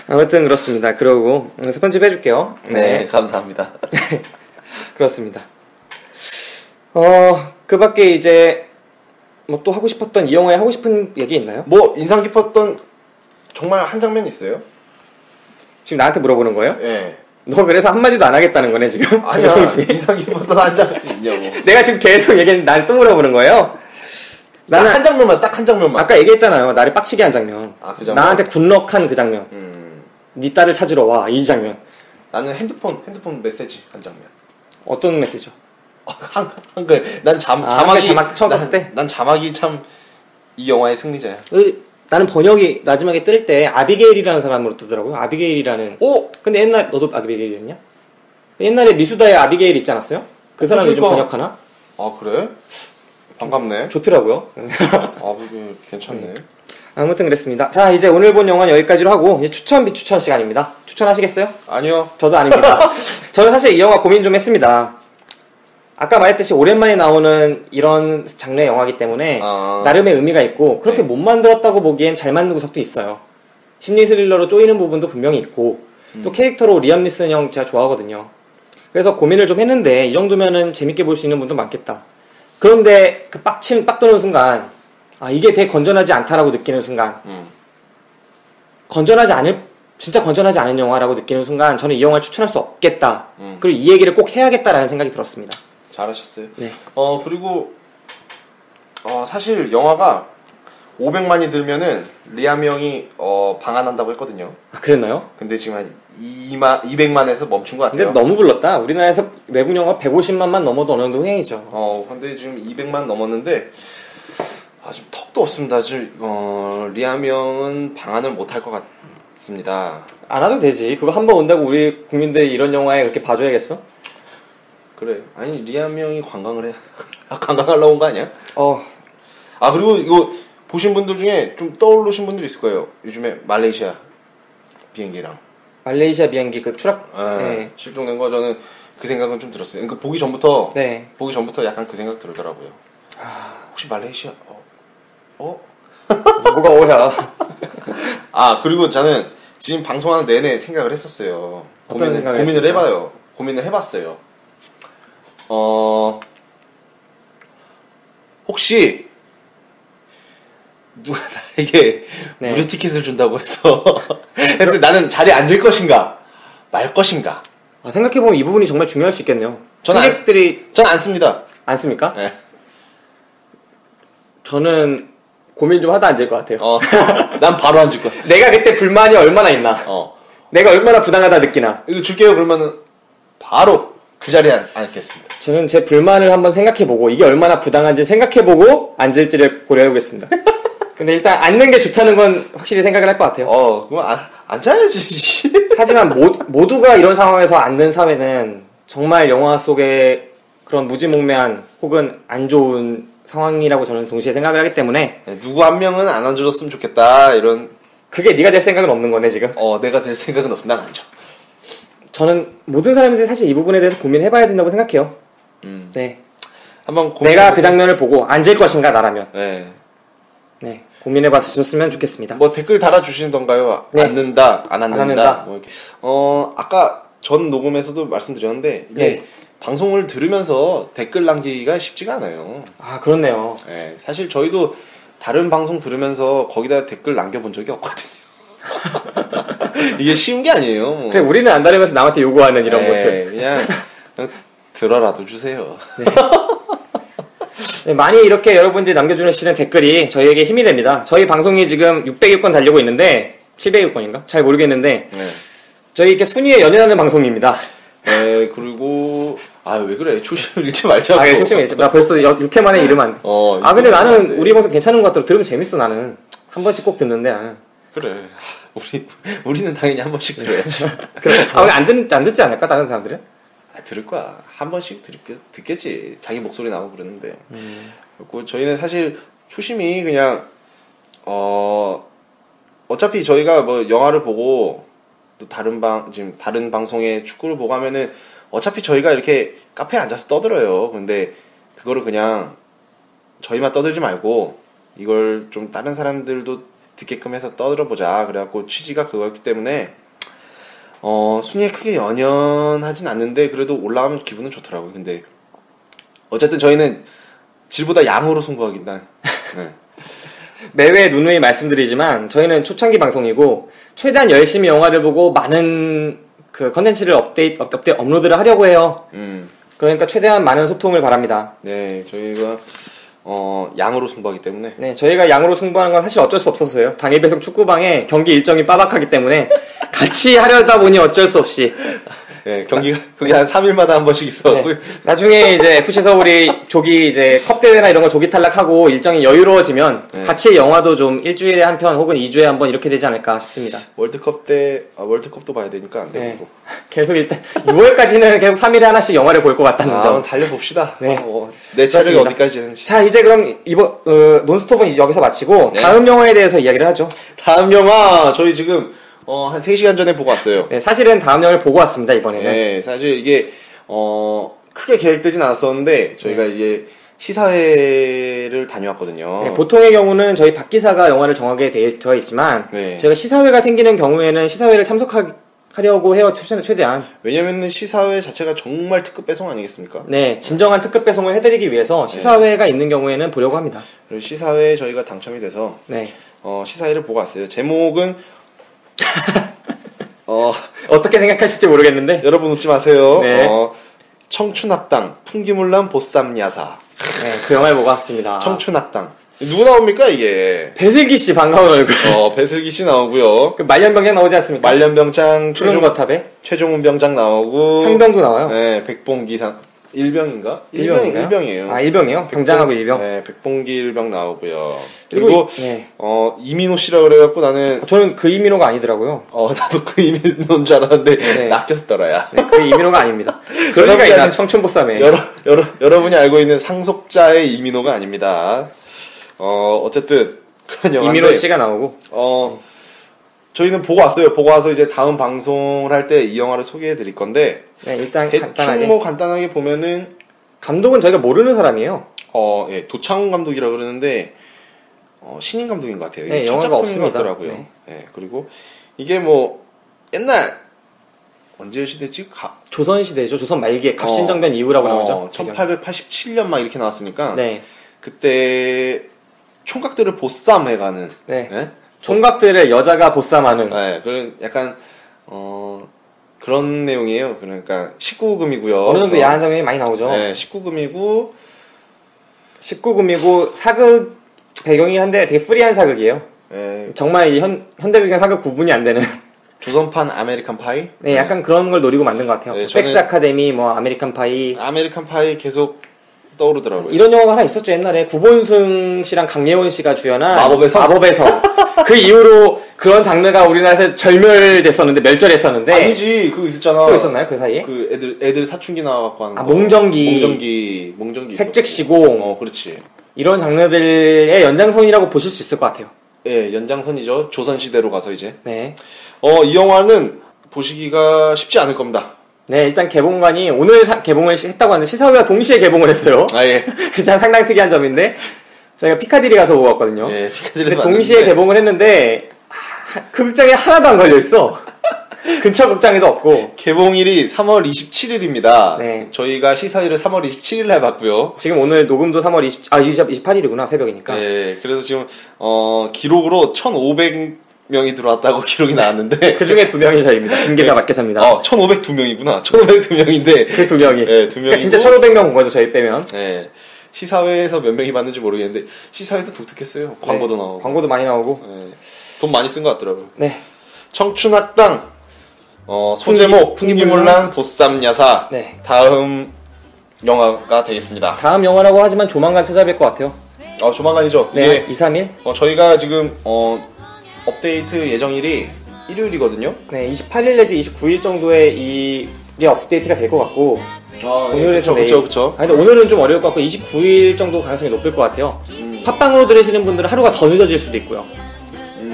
아무튼 그렇습니다. 그러고 그래서 편집해줄게요. 네, 감사합니다. 그렇습니다. 그 밖에 이제 뭐 또 하고 싶었던 이 영화에 하고 싶은 얘기 있나요? 뭐 인상 깊었던 정말 한 장면이 있어요? 지금 나한테 물어보는 거예요? 예. 너 그래서 한마디도 안 하겠다는 거네 지금? 아니야. 방송 중에? 인상 깊었던 한 장면이 있냐고. 내가 지금 계속 얘기했는데 나를 또 물어보는 거예요? 나는 한 장면만, 딱 한 장면만. 아까 얘기했잖아요. 나를 빡치게 한 장면. 아, 그 장면? 나한테 굿럭한 그 장면. 네 딸을 찾으러 와. 이 장면. 나는 핸드폰 메시지 한 장면. 어떤 메시지죠? 한글. 난 자막이. 한글 자막 처음 봤을 때? 난 자막이 참 이 영화의 승리자야. 나는 번역이 마지막에 뜰 때 아비게일이라는 사람으로 뜨더라고요. 아비게일이라는. 오! 근데 옛날 너도 아비게일이었냐? 옛날에 미수다의 아비게일 있지 않았어요? 그 사람 요즘 번역하나? 아, 그래? 반갑네. 좋더라고요. 아, 그게 괜찮네. 아무튼 그랬습니다. 자, 이제 오늘 본 영화는 여기까지로 하고 이제 추천 비추천 시간입니다. 추천하시겠어요? 아니요. 저도 아닙니다. 저는 사실 이 영화 고민 좀 했습니다. 아까 말했듯이 오랜만에 나오는 이런 장르의 영화이기 때문에 나름의 의미가 있고 그렇게 못 만들었다고 보기엔 잘 만든 구석도 있어요. 심리 스릴러로 쪼이는 부분도 분명히 있고 또 캐릭터로 리암 니슨 형 제가 좋아하거든요. 그래서 고민을 좀 했는데 이 정도면은 재밌게 볼 수 있는 분도 많겠다. 그런데 그 빡 도는 순간 이게 되게 건전하지 않다라고 느끼는 순간 진짜 건전하지 않은 영화라고 느끼는 순간 저는 이 영화를 추천할 수 없겠다. 그리고 이 얘기를 꼭 해야겠다라는 생각이 들었습니다. 잘하셨어요. 네. 그리고 사실 영화가 500만이 들면은 리암 형이 방한한다고 했거든요. 아, 그랬나요? 근데 지금 한 200만에서 멈춘 것 같아요. 근데 너무 불렀다. 우리나라에서 외국 영화 150만만 넘어도 어느 정도 흥행이죠. 근데 지금 200만 넘었는데 지금 턱도 없습니다. 지금 리암 형은 방한을 못할 것 같습니다. 안 와도 되지. 그거 한 번 온다고 우리 국민들이 이런 영화에 그렇게 봐줘야겠어? 그래. 아니 리암 형이 관광을 해. 관광하러 온 거 아니야? 그리고 이거 보신 분들 중에 좀 떠오르신 분들 있을 거예요. 요즘에 말레이시아 비행기랑 말레이시아 비행기 그 추락 네. 실종된 거 저는 그 생각은 좀 들었어요. 그러니까 보기 전부터 약간 그 생각 들더라고요. 혹시 말레이시아 뭐가 오야? 그리고 저는 지금 방송하는 내내 생각을 했었어요. 고민을 해봤어요. 혹시 누가 나에게 무료 티켓을 준다고 해서 그래서 나는 자리에 앉을 것인가 말 것인가. 생각해보면 이 부분이 정말 중요할 수 있겠네요. 전 안 씁니다. 안 씁니까? 네. 저는 고민 좀 하다 앉을 것 같아요. 난 바로 앉을 거야. 내가 그때 불만이 얼마나 있나. 내가 얼마나 부당하다 느끼나. 이거 줄게요. 그러면은 바로 그 자리에 앉겠습니다. 저는 제 불만을 한번 생각해보고 이게 얼마나 부당한지 생각해보고 앉을지를 고려해보겠습니다. 근데 일단 앉는 게 좋다는 건 확실히 생각을 할 것 같아요. 그럼 앉아야지. 하지만 모두가 이런 상황에서 앉는 사회는 정말 영화 속의 그런 무지몽매한 혹은 안 좋은 상황이라고 저는 동시에 생각을 하기 때문에 누구 한 명은 안 앉아줬으면 좋겠다 이런. 그게 네가 될 생각은 없는 거네 지금. 내가 될 생각은 없어. 난 앉아. 저는 모든 사람들이 사실 이 부분에 대해서 고민해봐야 된다고 생각해요. 네. 한번 내가 그 장면을 보고 앉을 것인가 나라면. 네. 고민해봤으면 좋겠습니다. 뭐 댓글 달아주시던가요? 네. 앉는다, 안 앉는다. 안 앉는다. 뭐 이렇게. 아까 전 녹음에서도 말씀드렸는데 이게 방송을 들으면서 댓글 남기기가 쉽지가 않아요. 그렇네요. 네. 사실 저희도 다른 방송 들으면서 거기다 댓글 남겨본 적이 없거든요. 이게 쉬운 게 아니에요. 뭐. 그래, 우리는 안 다니면서 남한테 요구하는 이런 모습. 그냥 들어라도 주세요. 네, 많이 이렇게 여러분들이 남겨주시는 댓글이 저희에게 힘이 됩니다. 저희 방송이 지금 600위권 달리고 있는데 700위권인가? 잘 모르겠는데 네. 저희 이렇게 순위에 연연하는 방송입니다. 네, 그리고 왜 그래? 초심을 잃지 말자고. 예, 초심을 잃지. 나 벌써 6회 만에 이러면 안 돼. 근데 나는 우리 방송 괜찮은 것 같더라고. 들으면 재밌어 나는. 한 번씩 꼭 듣는데 나는. 그래. 우리는 당연히 한 번씩 들어야지. 우리 안 듣지 않을까 다른 사람들은? 들을 거야. 한 번씩 듣겠지. 자기 목소리 나오고 그러는데. 그리고 저희는 사실 초심이 그냥 어차피 저희가 뭐 영화를 보고 또 지금 다른 방송에 축구를 보고 하면은 어차피 저희가 이렇게 카페에 앉아서 떠들어요. 근데 그거를 그냥 저희만 떠들지 말고 이걸 좀 다른 사람들도 듣게끔 해서 떠들어보자. 그래갖고 취지가 그거였기 때문에 순위에 크게 연연하진 않는데 그래도 올라가면 기분은 좋더라고요. 근데 어쨌든 저희는 질보다 양으로 승부하긴다. 네. 매회 누누이 말씀드리지만 저희는 초창기 방송이고 최대한 열심히 영화를 보고 많은 그 컨텐츠를 업로드를 하려고 해요. 그러니까 최대한 많은 소통을 바랍니다. 네, 저희가 양으로 승부하기 때문에. 네, 저희가 양으로 승부하는 건 사실 어쩔 수 없었어요. 당일 배송 축구방에 경기 일정이 빠박하기 때문에 같이 하려다 보니 어쩔 수 없이. 네, 경기가 그게 한 3일마다 한 번씩 있어갖고. 네. 나중에 이제 FC 서울이 조기 이제 컵 대회나 이런 거 조기 탈락하고 일정이 여유로워지면 네. 같이 영화도 좀 일주일에 한 편 혹은 2주에 한 번 이렇게 되지 않을까 싶습니다. 월드컵도 봐야 되니까 안 되고. 네. 계속 일단 6월까지는 계속 3일에 하나씩 영화를 볼 것 같다는 점. 달려봅시다. 네. 내 차례가 그렇습니다. 어디까지 되는지. 자, 이제 그럼 이번 논스톱은 여기서 마치고 네. 다음 영화에 대해서 이야기를 하죠. 다음 영화 저희 지금 한 3시간 전에 보고 왔어요. 네, 사실은 다음 영화를 보고 왔습니다, 이번에는. 네, 사실 이게 크게 계획되진 않았었는데 저희가 이제 시사회를 다녀왔거든요. 네, 보통의 경우는 저희 박 기사가 영화를 정하게 되어 있지만 네. 저희가 시사회가 생기는 경우에는 시사회를 참석하려고 해요, 최대한. 왜냐면은 시사회 자체가 정말 특급 배송 아니겠습니까? 네, 진정한 특급 배송을 해드리기 위해서 시사회가 있는 경우에는 보려고 합니다. 그리고 시사회에 저희가 당첨이 돼서 네. 시사회를 보고 왔어요. 제목은 어떻게 생각하실지 모르겠는데. 여러분 웃지 마세요. 네. 청춘학당 풍기물란 보쌈야사. 네, 그 영화를 보고 왔습니다. 청춘학당. 누구 나옵니까 이게? 배슬기 씨 반가운 얼굴. 배슬기 씨 나오고요. 그 말년병장 나오지 않습니까? 말년병장 초능거탑에 최종훈 병장 나오고. 상병도 나와요. 네, 백봉기상 일병인가? 일병인가요? 일병이에요. 아, 일병이요? 병장하고 일병. 네, 백봉기 일병 나오고요. 그리고 그리고 네. 이민호 씨라 그래갖고 나는 저는 그 이민호가 아니더라고요. 나도 그 이민호인 줄 알았는데 네. 낚였더라야. 네, 그 이민호가 아닙니다. 그런 리가 있나 청춘보쌈에. 여러분이 알고 있는 상속자의 이민호가 아닙니다. 어쨌든 그런 영화인데 이민호 씨가 나오고. 저희는 보고 왔어요. 보고 와서 이제 다음 방송을 할 때 이 영화를 소개해 드릴 건데 네, 일단 대충 간단하게. 뭐 간단하게 보면은 감독은 저희가 모르는 사람이에요. 예, 도창훈 감독이라 그러는데 신인 감독인 것 같아요. 네, 첫 영화가 작품인 없습니다. 것 같더라고요. 네. 예, 그리고 이게 뭐 옛날 언제 시대지? 조선시대죠. 조선 말기에 갑신정변 이후라고 나오죠. 1887년 막 이렇게 나왔으니까 네. 그때 총각들을 보쌈해가는 네. 예? 총각들을 여자가 보쌈하는. 네, 그런 약간 그런 내용이에요. 그러니까 19금이고요. 어느 정도 야한 장면이 많이 나오죠. 네, 19금이고 사극 배경이긴 한데 되게 프리한 사극이에요. 네, 정말 이 현대 배경 사극 구분이 안 되는. 조선판 아메리칸 파이. 네, 약간 그런 걸 노리고 만든 것 같아요. 네, 섹스 아카데미, 뭐 아메리칸 파이. 아메리칸 파이 계속 떠오르더라고요. 이런 영화가 하나 있었죠 옛날에. 구본승 씨랑 강예원 씨가 주연한 마법의 성. 그 이후로 그런 장르가 우리나라에서 멸절했었는데. 아니지, 그거 있었잖아. 또 있었나요 그 사이에? 그 애들 사춘기 나와갖고 하는 거. 몽정기. 색즉시공. 그렇지. 이런 장르들의 연장선이라고 보실 수 있을 것 같아요. 예, 연장선이죠. 조선시대로 가서 이제. 네. 이 영화는 보시기가 쉽지 않을 겁니다. 네, 일단 개봉관이 오늘 개봉을 했다고 하는데 시사회와 동시에 개봉을 했어요. 아, 예. 그참 상당히 특이한 점인데 저희가 피카디리 가서 보고 왔거든요. 예, 근데 동시에 개봉을 했는데 그 극장에 하나도 안 걸려 있어. 근처 극장에도 없고. 개봉일이 3월 27일입니다. 네. 저희가 시사회를 3월 27일 날 봤고요. 지금 오늘 녹음도 28일이구나, 새벽이니까. 네, 그래서 지금 기록으로 1,500명이 들어왔다고 기록이 나왔는데 그 중에 2명이 저희입니다. 김기사 박기사입니다. 1,502명이구나. 1,502명인데 그 2명이. 네, 2명이고. 그러니까 진짜 1,500명 본 거죠, 저희 빼면. 네. 시사회에서 몇 명이 봤는지 모르겠는데 시사회도 독특했어요. 광고도 나오고. 광고도 많이 나오고. 네. 돈 많이 쓴 것 같더라고요. 네. 청춘학당 소제목 풍기물란 보쌈야사. 네. 다음 영화가 되겠습니다. 다음 영화라고 하지만 조만간 찾아뵐 것 같아요. 조만간이죠. 네. 이게 2, 3일? 저희가 지금 업데이트 예정일이 일요일이거든요. 네, 28일 내지 29일 정도에 이게 업데이트가 될 것 같고. 오늘에서 내일. 그쵸. 아니, 근데 오늘은 좀 어려울 것 같고 29일 정도 가능성이 높을 것 같아요. 팟빵으로 들으시는 분들은 하루가 더 늦어질 수도 있고요.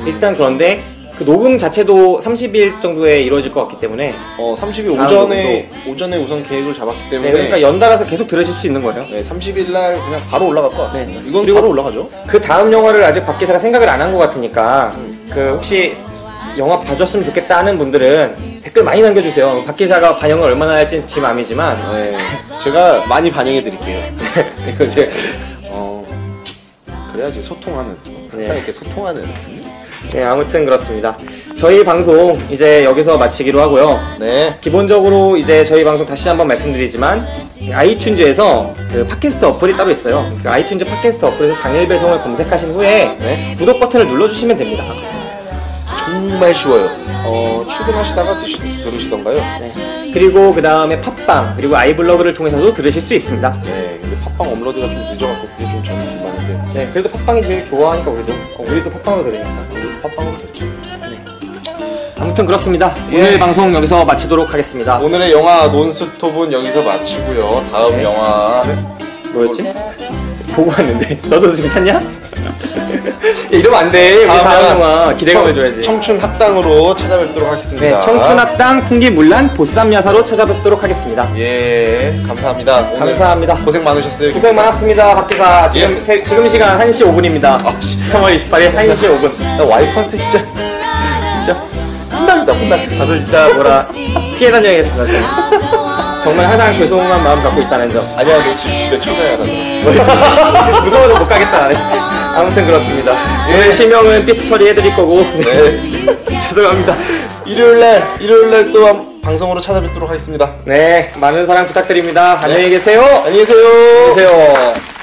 일단 그런데 그 녹음 자체도 30일 정도에 이루어질 것 같기 때문에 30일 오전에 우선 계획을 잡았기 때문에 네, 그러니까 연달아서 계속 들으실 수 있는 거예요. 네, 30일 날 그냥 바로 올라갈 것 같아요. 네. 이건 그리고 바로 올라가죠. 그 다음 영화를 아직 박 기사가 생각을 안 한 것 같으니까 그 혹시 영화 봐줬으면 좋겠다 하는 분들은 댓글 많이 남겨주세요. 박 기사가 반영을 얼마나 할지 지 맘이지만 네, 제가 많이 반영해 드릴게요. 이거 이제 그래야지 소통하는 항상 이렇게 소통하는. 네, 아무튼 그렇습니다. 저희 방송 이제 여기서 마치기로 하고요. 네. 기본적으로 이제 저희 방송 다시 한번 말씀드리지만 아이튠즈에서 그 팟캐스트 어플이 따로 있어요. 그 아이튠즈 팟캐스트 어플에서 당일 배송을 검색하신 후에 네. 구독 버튼을 눌러주시면 됩니다. 정말 쉬워요. 출근하시다가 들으시던가요? 네. 그리고 그 다음에 팟빵 그리고 아이블로그를 통해서도 들으실 수 있습니다. 네. 근데 팟빵 업로드가 좀 늦어갖고 그게 좀 저는 불만인데. 네. 그래도 팟빵이 제일 좋아하니까 우리도 팟빵으로 들으니까. 팟빵으로 듣죠. 아무튼 그렇습니다. 예. 오늘 방송 여기서 마치도록 하겠습니다. 오늘의 영화 논스톱은 여기서 마치고요. 다음 네. 영화는 뭐였지? 보고 왔는데 너도 지금 찾냐? 야, 이러면 안 돼. 우리 다음 영화 기대감을 줘야지. 청춘 학당으로 찾아뵙도록 하겠습니다. 네, 청춘학당 풍기물란 보쌈야사로 찾아뵙도록 하겠습니다. 예, 감사합니다. 오늘 감사합니다. 고생 많으셨어요. 고생 많았습니다, 박기사. 예. 지금 시간 1시 5분입니다. 3월 28일 1시 5분. 나 와이프한테 진짜 혼나겠어. 나도 진짜 피해 다녀야겠어. 정말 항상 죄송한 마음 갖고 있다는 점. 아니야, 너 집에 초대해야 돼. 무서워서 못 가겠다. 아무튼 그렇습니다. 오늘 실명은 삐스 처리해드릴 거고. 네. 죄송합니다. 일요일날 또 방송으로 찾아뵙도록 하겠습니다. 네, 많은 사랑 부탁드립니다. 안녕히 계세요. 안녕히 계세요. 안녕히 계세요.